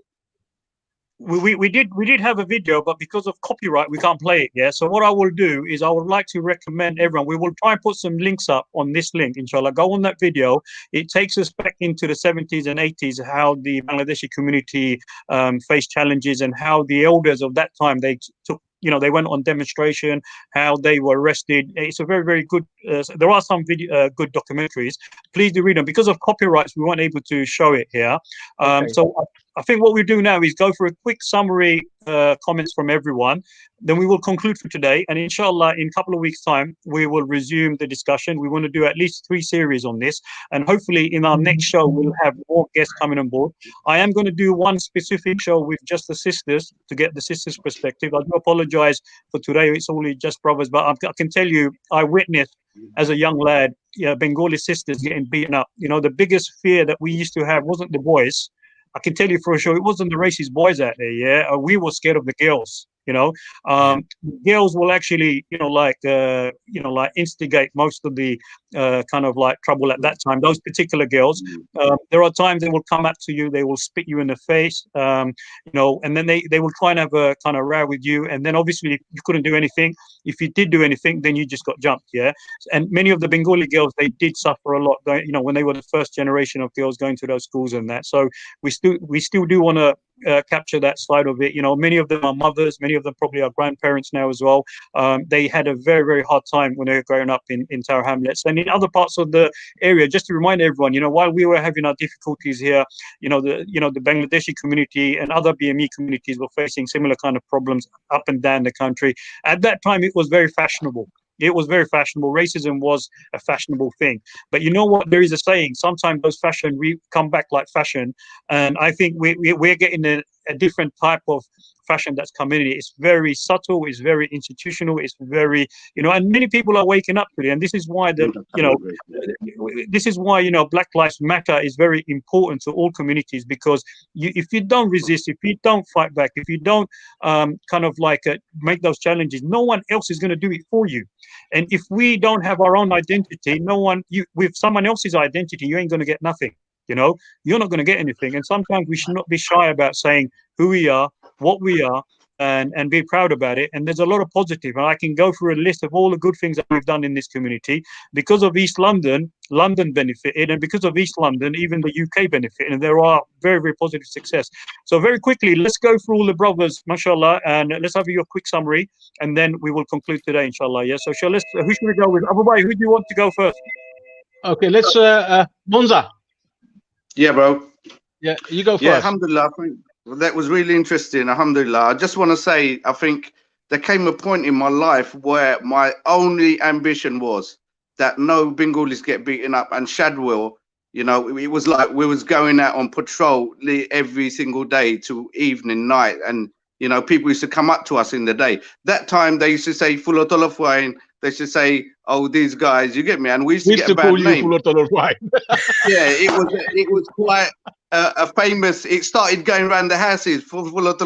we did have a video, but because of copyright we can't play it. Yeah, so what I will do is I would like to recommend everyone, we will try and put some links up on this link, inshallah. Go on that video. It takes us back into the 70s and 80s, how the Bangladeshi community faced challenges, and how the elders of that time, they took, you know, they went on demonstration, how they were arrested. It's a very, very good, there are some video, good documentaries. Please do read them. Because of copyrights, we weren't able to show it here. Okay. So I think what we do now is go for a quick summary, comments from everyone. Then we will conclude for today. And inshallah, in a couple of weeks' time, we will resume the discussion. We want to do at least 3 series on this. And hopefully in our next show, we'll have more guests coming on board. I am going to do one specific show with just the sisters to get the sisters' perspective. I do apologize for today. It's only just brothers. But I can tell you, I witnessed as a young lad, Bengali sisters getting beaten up. You know, the biggest fear that we used to have wasn't the boys. I can tell you for sure, it wasn't the racist boys out there. Yeah, we were scared of the girls. You know, girls will actually, like instigate most of the kind of like trouble at that time. Those particular girls, there are times they will come up to you, they will spit you in the face, and then they will try and have a kind of row with you. And then obviously you couldn't do anything. If you did do anything, then you just got jumped. Yeah, and many of the Bengali girls, they did suffer a lot. When they were the first generation of girls going to those schools and that. So we still do want to capture that side of it. Many of them are mothers, many of them probably are grandparents now as well. They had a very, very hard time when they were growing up in Tower Hamlets and in other parts of the area. Just to remind everyone, while we were having our difficulties here, the Bangladeshi community and other BME communities were facing similar kind of problems up and down the country. At that time, it was very fashionable. It was very fashionable. Racism was a fashionable thing. But you know what? There is a saying, sometimes those fashion come back like fashion. And I think we're getting a different type of fashion that's coming in. It's very subtle. It's very institutional. It's very, and many people are waking up to it. And this is why Black Lives Matter is very important to all communities, because if you don't resist, if you don't fight back, if you don't make those challenges, no one else is going to do it for you. And if we don't have our own identity, with someone else's identity, you ain't going to get nothing. You're not going to get anything. And sometimes we should not be shy about saying who we are, what we are, and be proud about it. And there's a lot of positive. And I can go through a list of all the good things that we've done in this community. Because of East London, London benefited. And because of East London, even the UK benefited. And there are very, very positive success. So very quickly, let's go through all the brothers, mashallah, and let's have your quick summary. And then we will conclude today, inshallah. Yeah. So who should we go with? Abu Bakr, who do you want to go first? Okay, let's Monza. Yeah, bro. Yeah, you go first. Yeah, alhamdulillah. I think that was really interesting. Alhamdulillah. I just want to say, I think there came a point in my life where my only ambition was that no Bengalis get beaten up. And Shadwell, it was like we was going out on patrol every single day to evening, night. And, people used to come up to us in the day. That time they used to say, Full of wine. They should say, "Oh, these guys," you get me, and we used to get a bad name. Yeah, it was quite a famous. It started going around the houses, full of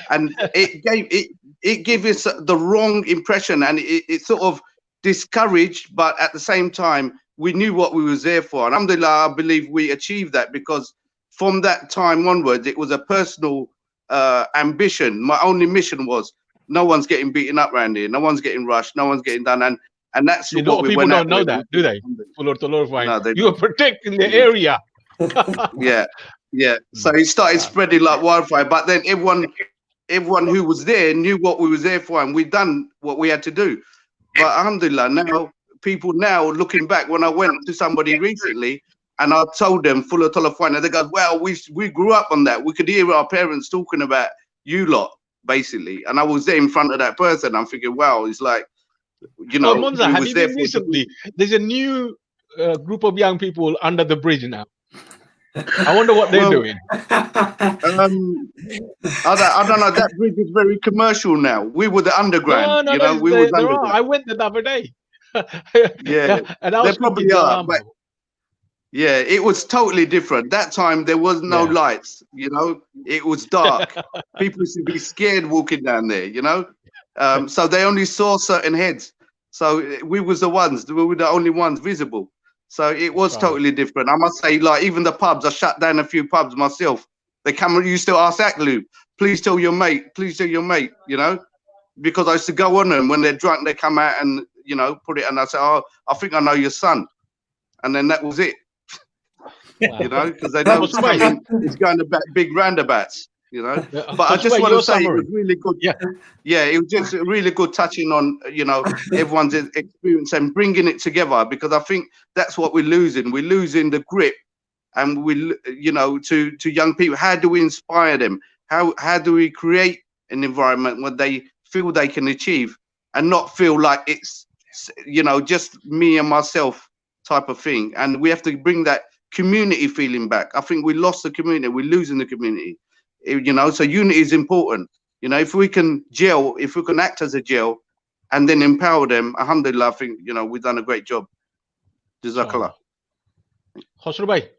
and it gave us the wrong impression, and it sort of discouraged. But at the same time, we knew what we was there for, and alhamdulillah, I believe we achieved that, because from that time onwards, it was a personal ambition. My only mission was, no one's getting beaten up around here. No one's getting rushed. No one's getting done. And that's what we went out with. People don't know that, do they? No, you are protecting the area. Yeah. So it started spreading like wildfire. But then everyone who was there knew what we was there for, and we done what we had to do. But alhamdulillah, now people looking back, when I went to somebody recently and I told them full of Tolofine, and they go, well, we grew up on that. We could hear our parents talking about you lot, basically. And I was there in front of that person. I'm thinking, wow, it's like, Monza, have you been recently? There's a new group of young people under the bridge now. I wonder what they're doing. I don't know. That bridge is very commercial now. We were the underground. No, we were underground. I went there the other day. Yeah, and I they was probably thinking, are. But yeah, it was totally different. That time there was no Yeah. lights, you know, it was dark. People used to be scared walking down there, you know. So they only saw certain heads. So we was the ones, we were the only ones visible. So it was right. totally different. I must say, like even the pubs, I shut down a few pubs myself. They used to ask Aklu, please tell your mate, you know, because I used to go on them when they're drunk, they come out and, you know, put it, and I say, oh, I think I know your son. And then that was it. Wow. You know, because they know it's Kosru bhai, coming, it's going to big roundabouts, you know. But I Kosru just bhai, want your to say it was summary. really good. Yeah. Yeah, it was just really good touching on, you know, everyone's experience and bringing it together, because I think that's what we're losing. We're losing the grip, and you know, to young people. How do we inspire them? How do we create an environment where they feel they can achieve and not feel like it's, you know, just me and myself type of thing? And we have to bring that community feeling back. I think we lost the community. We're losing the community, you know. So unity is important. You know, if we can gel, if we can act as a gel, and then empower them, alhamdulillah, I think, you know, we've done a great job. Jazakallah. Kosru bhai.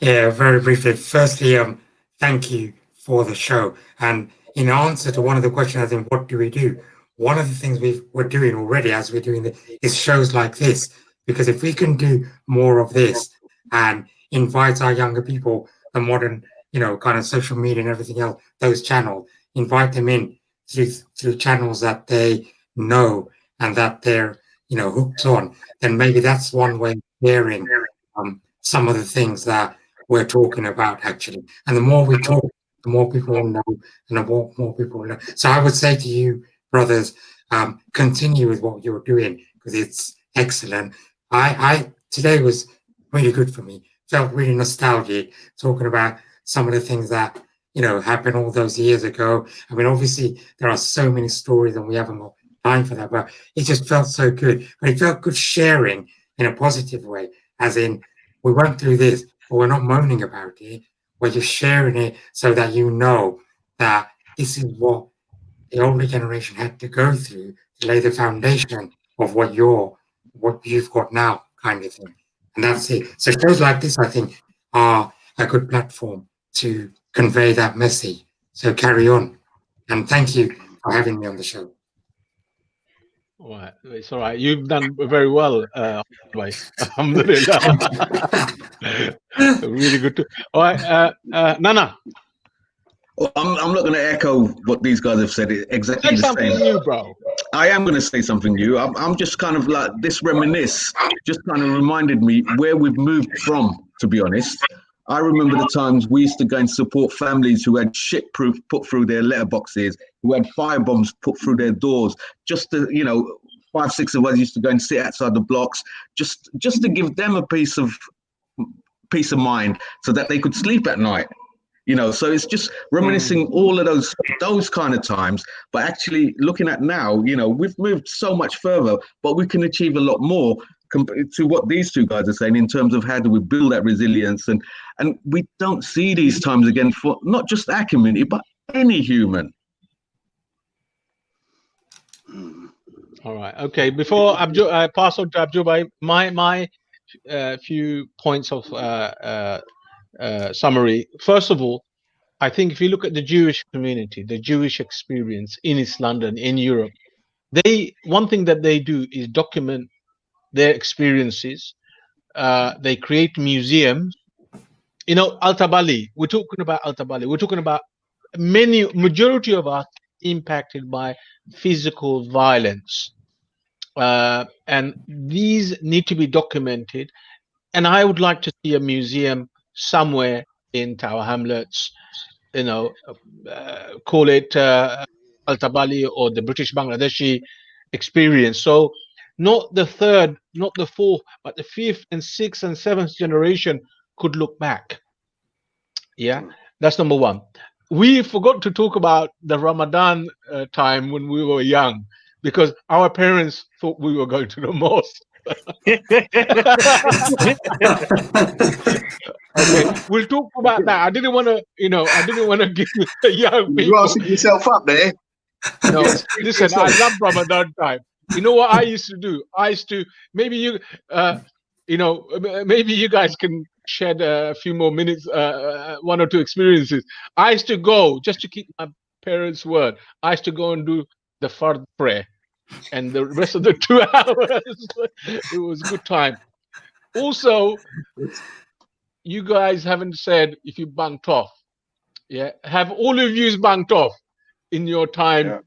Yeah, very briefly. Firstly, thank you for the show. And in answer to one of the questions, I think, what do we do? One of the things we're doing already, as we're doing is shows like this. Because if we can do more of this and invite our younger people, the modern, you know, kind of social media and everything else, those channels, invite them in through channels that they know and that they're, you know, hooked on, then maybe that's one way of sharing some of the things that we're talking about, actually. And the more we talk, the more people will know, and the more people will know. So I would say to you, brothers, continue with what you're doing, because it's excellent. I today was really good for me. Felt really nostalgic talking about some of the things that, you know, happened all those years ago. I mean, obviously there are so many stories and we haven't got time for that, but it just felt so good. But it felt good sharing in a positive way, as in, we went through this, but we're not moaning about it. We're just sharing it so that you know that this is what the older generation had to go through to lay the foundation of what you've got now, kind of thing. And that's it. So shows like this, I think, are a good platform to convey that message. So carry on. And thank you for having me on the show. All right. It's all right. You've done very well, bhai. Alhamdulillah. Really good. All right. Nana, Well, I'm not going to echo what these guys have said. Exactly say the something same. new, bro. I am going to say something new. I'm just kind of like, this reminisce just kind of reminded me where we've moved from, to be honest. I remember the times we used to go and support families who had shit proof put through their letterboxes, who had firebombs put through their doors, just to, you know, 5, 6 of us used to go and sit outside the blocks, just to give them a peace of mind so that they could sleep at night. You know, so it's just reminiscing all of those kind of times, but actually looking at now, you know, we've moved so much further, but we can achieve a lot more compared to what these two guys are saying in terms of how do we build that resilience, and we don't see these times again for not just our community, but any human. All right. Okay. Before I pass on to Abjol bhai, my few points of summary. First of all, I think if you look at the Jewish community, the Jewish experience in East London, in Europe, one thing that they do is document their experiences. They create museums. You know, Altabali. We're talking about Altabali. We're talking about majority of us impacted by physical violence, and these need to be documented. And I would like to see a museum somewhere in Tower Hamlets, you know, call it Al-Tabali or the British Bangladeshi experience. So not the third, not the fourth, but the fifth and sixth and seventh generation could look back. Yeah, that's number one. We forgot to talk about the Ramadan time when we were young, because our parents thought we were going to the mosque. Okay, we'll talk about that. I didn't want to, you know, give the young You're people. grassing yourself up there. No, listen, I love Ramadan time. You know what I used to do? I used to maybe you maybe you guys can shed a few more minutes, one or two experiences. I used to go just to keep my parents' word. I used to go and do the fard prayer, and the rest of the 2 hours, it was a good time. Also, you guys haven't said if you bunked off. Yeah, have all of you bunked off in your time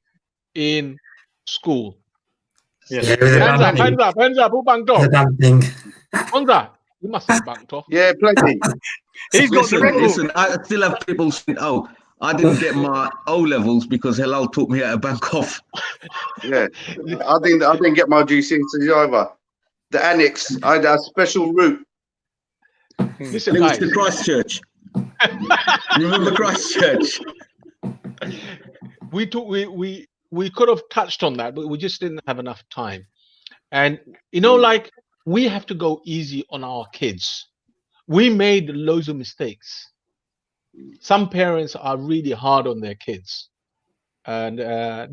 in school? Yes. Yeah, with Hands up, bumping. hands up, hands up. Who bunked off? The bumping. Monza, you must have bunked off. Yeah, plenty. He's got the record. Listen, I still have people saying, "Oh, I didn't get my O levels because Helal taught me how to bank off." Yeah, I didn't get my GCSEs either. The annex, I had a special route. Listen, And it was guys. to Christchurch. You remember Christchurch? We could have touched on that, but we just didn't have enough time. And like we have to go easy on our kids. We made loads of mistakes. Some parents are really hard on their kids, and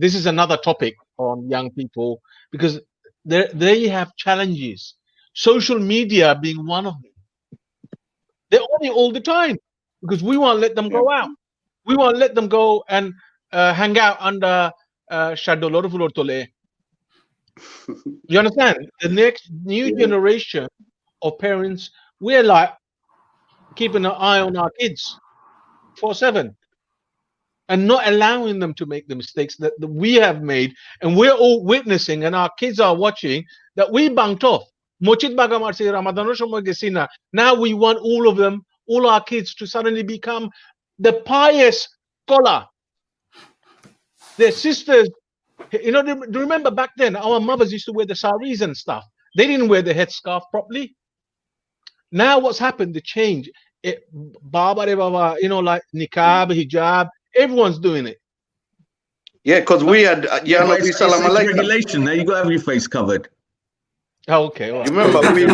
this is another topic on young people because they have challenges. Social media being one of them. They're on it all the time because we won't let them go out. We won't let them go and hang out under shadow. You understand? The next new generation of parents, we're like keeping an eye on our kids 24/7 and not allowing them to make the mistakes that we have made, and we're all witnessing, and our kids are watching that we bunked off. Now we want all of them, all our kids, to suddenly become the pious scholar. Their sisters, do you remember back then our mothers used to wear the saris and stuff? They didn't wear the headscarf properly. Now what's happened? The change. Like niqab, hijab, everyone's doing it. Yeah, because we had It's regulation. Now you got to have your face covered. Oh, okay. Well. You remember we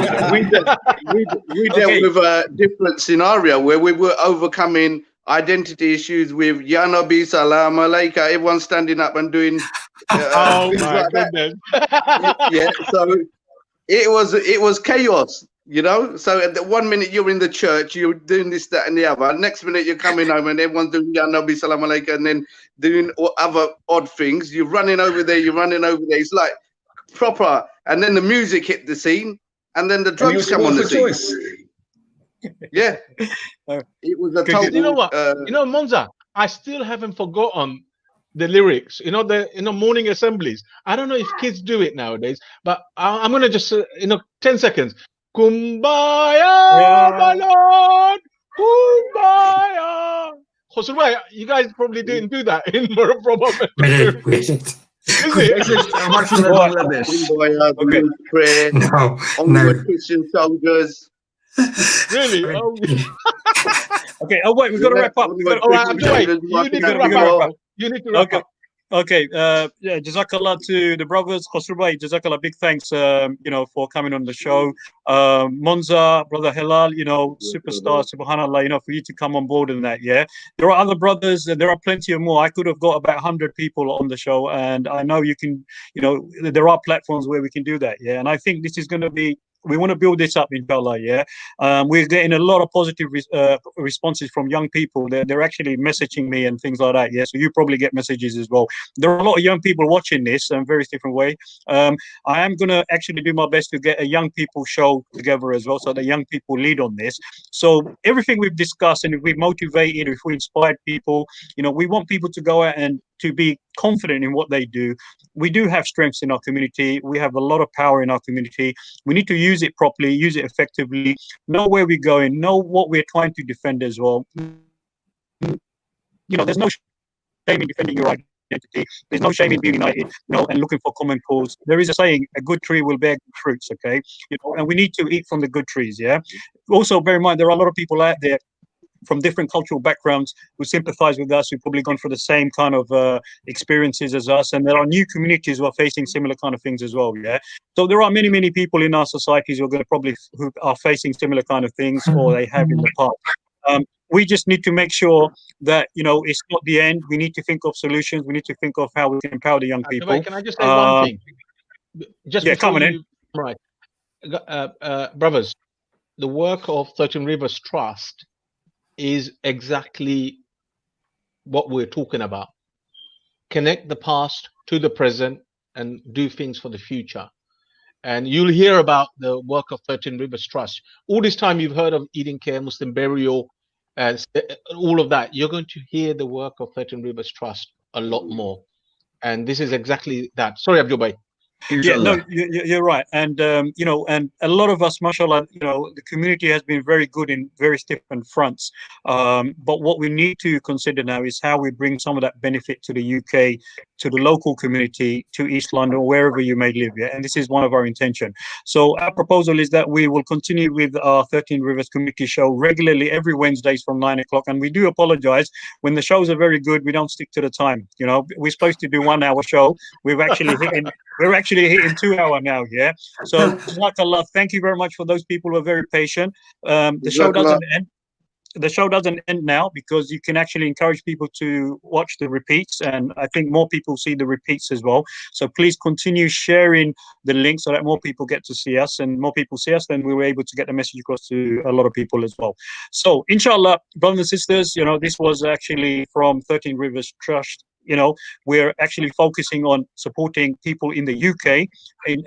dealt with a different scenario where we were overcoming identity issues with Ya Nabi Salam Alaikum, everyone standing up and doing oh things my like goodness. that. Yeah, so it was chaos, So at the 1 minute you're in the church, you're doing this, that, and the other. Next minute you're coming home and everyone's doing Ya Nabi Salam Alaikum and then doing other odd things. You're running over there. It's like proper. And then the music hit the scene, and then the drugs come on the scene. Yeah, it was a total. You know what? Monza, I still haven't forgotten the lyrics. The morning assemblies. I don't know if kids do it nowadays, but I'm gonna just 10 seconds. Kumbaya, my lord, kumbaya. Kosru, you guys probably didn't do that in Morpeth. We did. I'm actually in Bangladesh. Prayer, No. Christian soldiers. Really? Oh. Okay. Oh wait, we've got to wrap up. All right, you need to wrap up. You need to wrap up. Okay. Yeah. Jazakallah to the brothers. Kosru, Jazakallah. Big thanks. For coming on the show. Monza, brother Helal. Superstar. Subhanallah. For you to come on board and that. Yeah. There are other brothers. There are plenty of more. I could have got about 100 people on the show, and I know you can. There are platforms where we can do that. Yeah. And I think this is going to be. We want to build this up, inshallah. Yeah, we're getting a lot of positive responses from young people. They're actually messaging me and things like that. Yeah, so you probably get messages as well. There are a lot of young people watching this in various different ways. I am gonna actually do my best to get a young people show together as well, so the young people lead on this. So everything we've discussed, and if we've motivated, if we inspired people, we want people to go out and to be confident in what they do. We do have strengths in our community. We have a lot of power in our community. We need to use it properly, use it effectively, know where we're going, know what we're trying to defend as well. There's no shame in defending your identity. There's no shame in being united, and looking for common cause. There is a saying, a good tree will bear good fruits, okay? And we need to eat from the good trees, yeah? Also, bear in mind, there are a lot of people out there from different cultural backgrounds who sympathize with us, who've probably gone through the same kind of experiences as us, and there are new communities who are facing similar kind of things as well. Yeah, so there are many people in our societies who are facing similar kind of things, or they have in the past. We just need to make sure that it's not the end. We need to think of solutions. We need to think of how we can empower the young people. Can I just say one thing? just Yeah, before coming in. you, right, brothers, the work of 13 Rivers Trust is exactly what we're talking about. Connect the past to the present and do things for the future. And you'll hear about the work of 13 Rivers Trust. All this time you've heard of Eating Care, Muslim Burial, and all of that. You're going to hear the work of 13 Rivers Trust a lot more. And this is exactly that. Sorry, Abjol Bhai. Yeah, no, Inshallah. you're right, and and a lot of us, mashallah, the community has been very good in various different fronts. But what we need to consider now is how we bring some of that benefit to the UK, to the local community, to East London, wherever you may live. Yeah, and this is one of our intention. So our proposal is that we will continue with our 13 Rivers Community Show regularly every Wednesdays from 9 o'clock. And we do apologize when the shows are very good, we don't stick to the time. We're supposed to do 1 hour show. We're actually hitting 2 hour now. Yeah. So Jazakallah, thank you very much for those people who are very patient. The show doesn't end. The show doesn't end now because you can actually encourage people to watch the repeats, and I think more people see the repeats as well. So please continue sharing the link so that more people get to see us, and more people see us, then we were able to get the message across to a lot of people as well. So inshallah, brothers and sisters, this was actually from 13 Rivers Trust. We're actually focusing on supporting people in the UK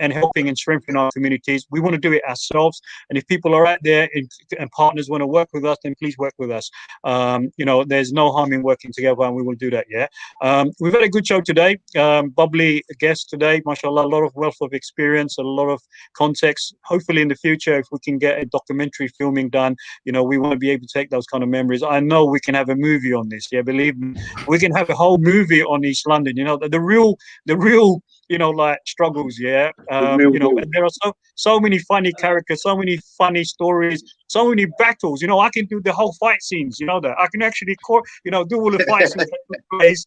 and helping and strengthening our communities. We want to do it ourselves. And if people are out there and partners want to work with us, then please work with us. There's no harm in working together, and we will do that. Yeah. We've had a good show today. Bubbly guest today, mashallah, a lot of wealth of experience, a lot of context. Hopefully in the future, if we can get a documentary filming done, we want to be able to take those kind of memories. I know we can have a movie on this. Yeah, believe me, we can have a whole movie on East London. The real struggles. Yeah. And there are so many funny characters, so many funny stories, so many battles. I can do the whole fight scenes. That I can actually do all the fight scenes that took place.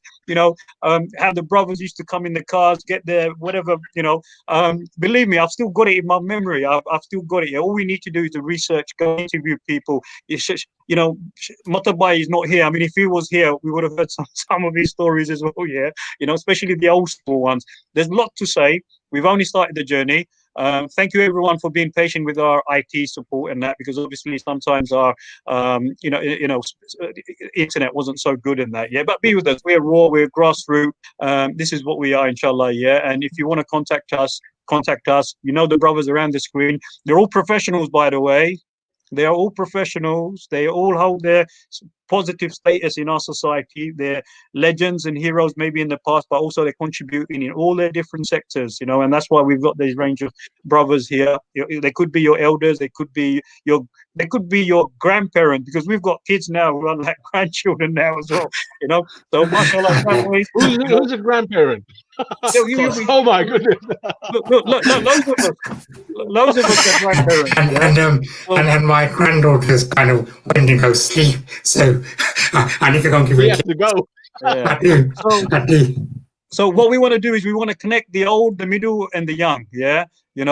How the brothers used to come in the cars, get there, whatever. Believe me, I've still got it in my memory. I've still got it. All we need to do is to research, go interview people. It's just, Motob is not here. I mean, if he was here, we would have heard some of his stories as well. Yeah, especially the old school ones. There's a lot to say. We've only started the journey. Thank you everyone for being patient with our IT support and that, because obviously sometimes our internet wasn't so good in that. Yeah, but be with us. We're raw. We're grassroots. This is what we are, inshallah. Yeah, and if you want to contact us. The brothers around the screen. They're all professionals, by the way. They are all professionals. They all hold their positive status in our society. They're legends and heroes maybe in the past, but also they're contributing in all their different sectors, and that's why we've got this range of brothers here. They could be your elders, they could be your grandparents, because we've got kids now who are like grandchildren now as well, So mashallah, who's a grandparent? Oh my goodness. Look, loads of us are grandparents. And my granddaughter's kind of went to go sleep, so I need to go and give her a kiss. To go. Yeah. I do. So what we want to do is we want to connect the old, the middle, and the young. Yeah. We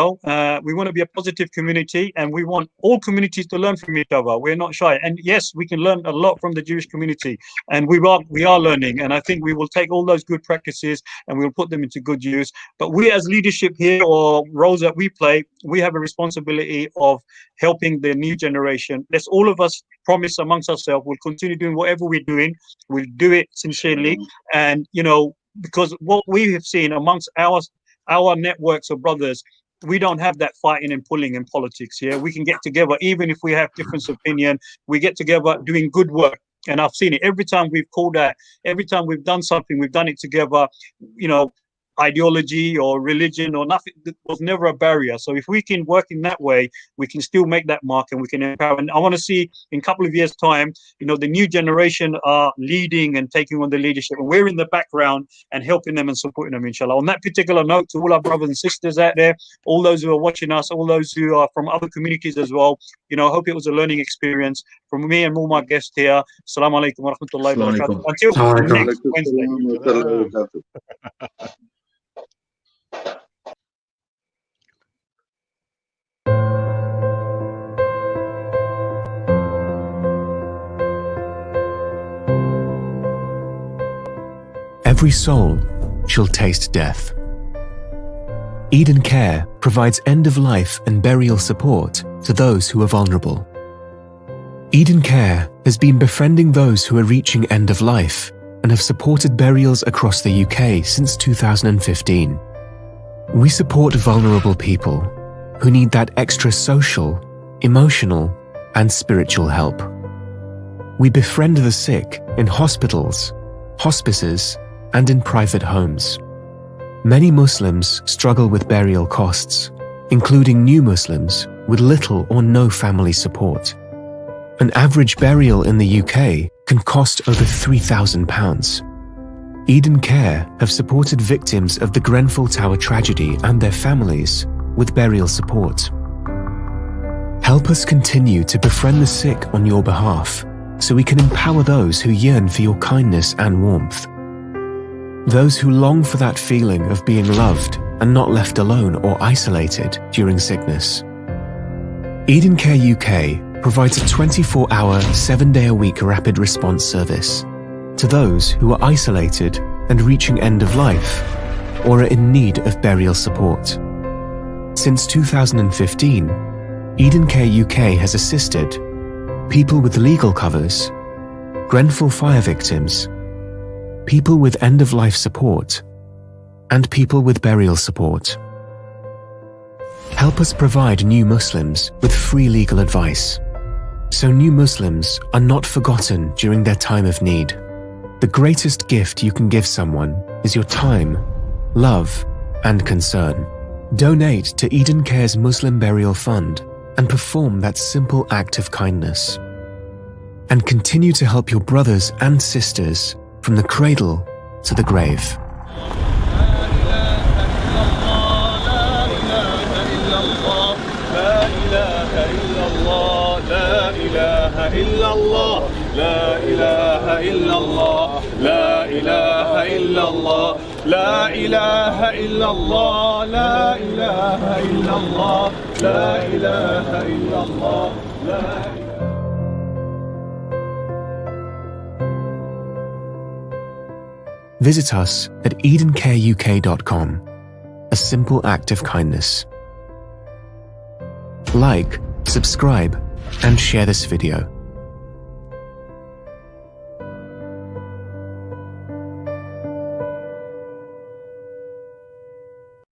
want to be a positive community, and we want all communities to learn from each other. We're not shy, and yes, we can learn a lot from the Jewish community, and we are learning. And I think we will take all those good practices and we'll put them into good use. But we, as leadership here, or roles that we play, we have a responsibility of helping the new generation. Let's all of us promise amongst ourselves we'll continue doing whatever we're doing. We'll do it sincerely, and because what we have seen amongst our networks of brothers, we don't have that fighting and pulling in politics. Yeah, we can get together even if we have difference of opinion. We get together doing good work, and I've seen it every time we've called out, every time we've done something, we've done it together. Ideology or religion or nothing, that was never a barrier. So if we can work in that way, we can still make that mark, and we can empower. And I want to see in a couple of years' time, the new generation are leading and taking on the leadership, and we're in the background and helping them and supporting them, inshallah. On that particular note, to all our brothers and sisters out there, all those who are watching us, all those who are from other communities as well, I hope it was a learning experience from me and all my guests here. Assalamu alaikum wa rahmatullahi wa barakatuh. Until next Wednesday. Every soul shall taste death. Uddin Care provides end-of-life and burial support to those who are vulnerable. Uddin Care has been befriending those who are reaching end of life and have supported burials across the UK since 2015. We support vulnerable people who need that extra social, emotional, and spiritual help. We befriend the sick in hospitals, hospices, and in private homes. Many Muslims struggle with burial costs, including new Muslims with little or no family support. An average burial in the UK can cost over £3,000. Uddin Care have supported victims of the Grenfell Tower tragedy and their families with burial support. Help us continue to befriend the sick on your behalf so we can empower those who yearn for your kindness and warmth. Those who long for that feeling of being loved and not left alone or isolated during sickness. Uddin Care UK provides a 24-hour, 7-day-a-week rapid response service to those who are isolated and reaching end of life or are in need of burial support. Since 2015, Uddin Care UK has assisted people with legal covers, Grenfell fire victims, people with end-of-life support, and people with burial support. Help us provide new Muslims with free legal advice, so new Muslims are not forgotten during their time of need. The greatest gift you can give someone is your time, love, and concern. Donate to Uddin Care's Muslim Burial Fund and perform that simple act of kindness. And continue to help your brothers and sisters from the cradle to the grave. لا إله إلا الله لا إله إلا الله لا إله إلا الله لا إله إلا الله لا إله إلا الله لا Visit us at EdenCareUK.com. A simple act of kindness. Like, subscribe, and share this video.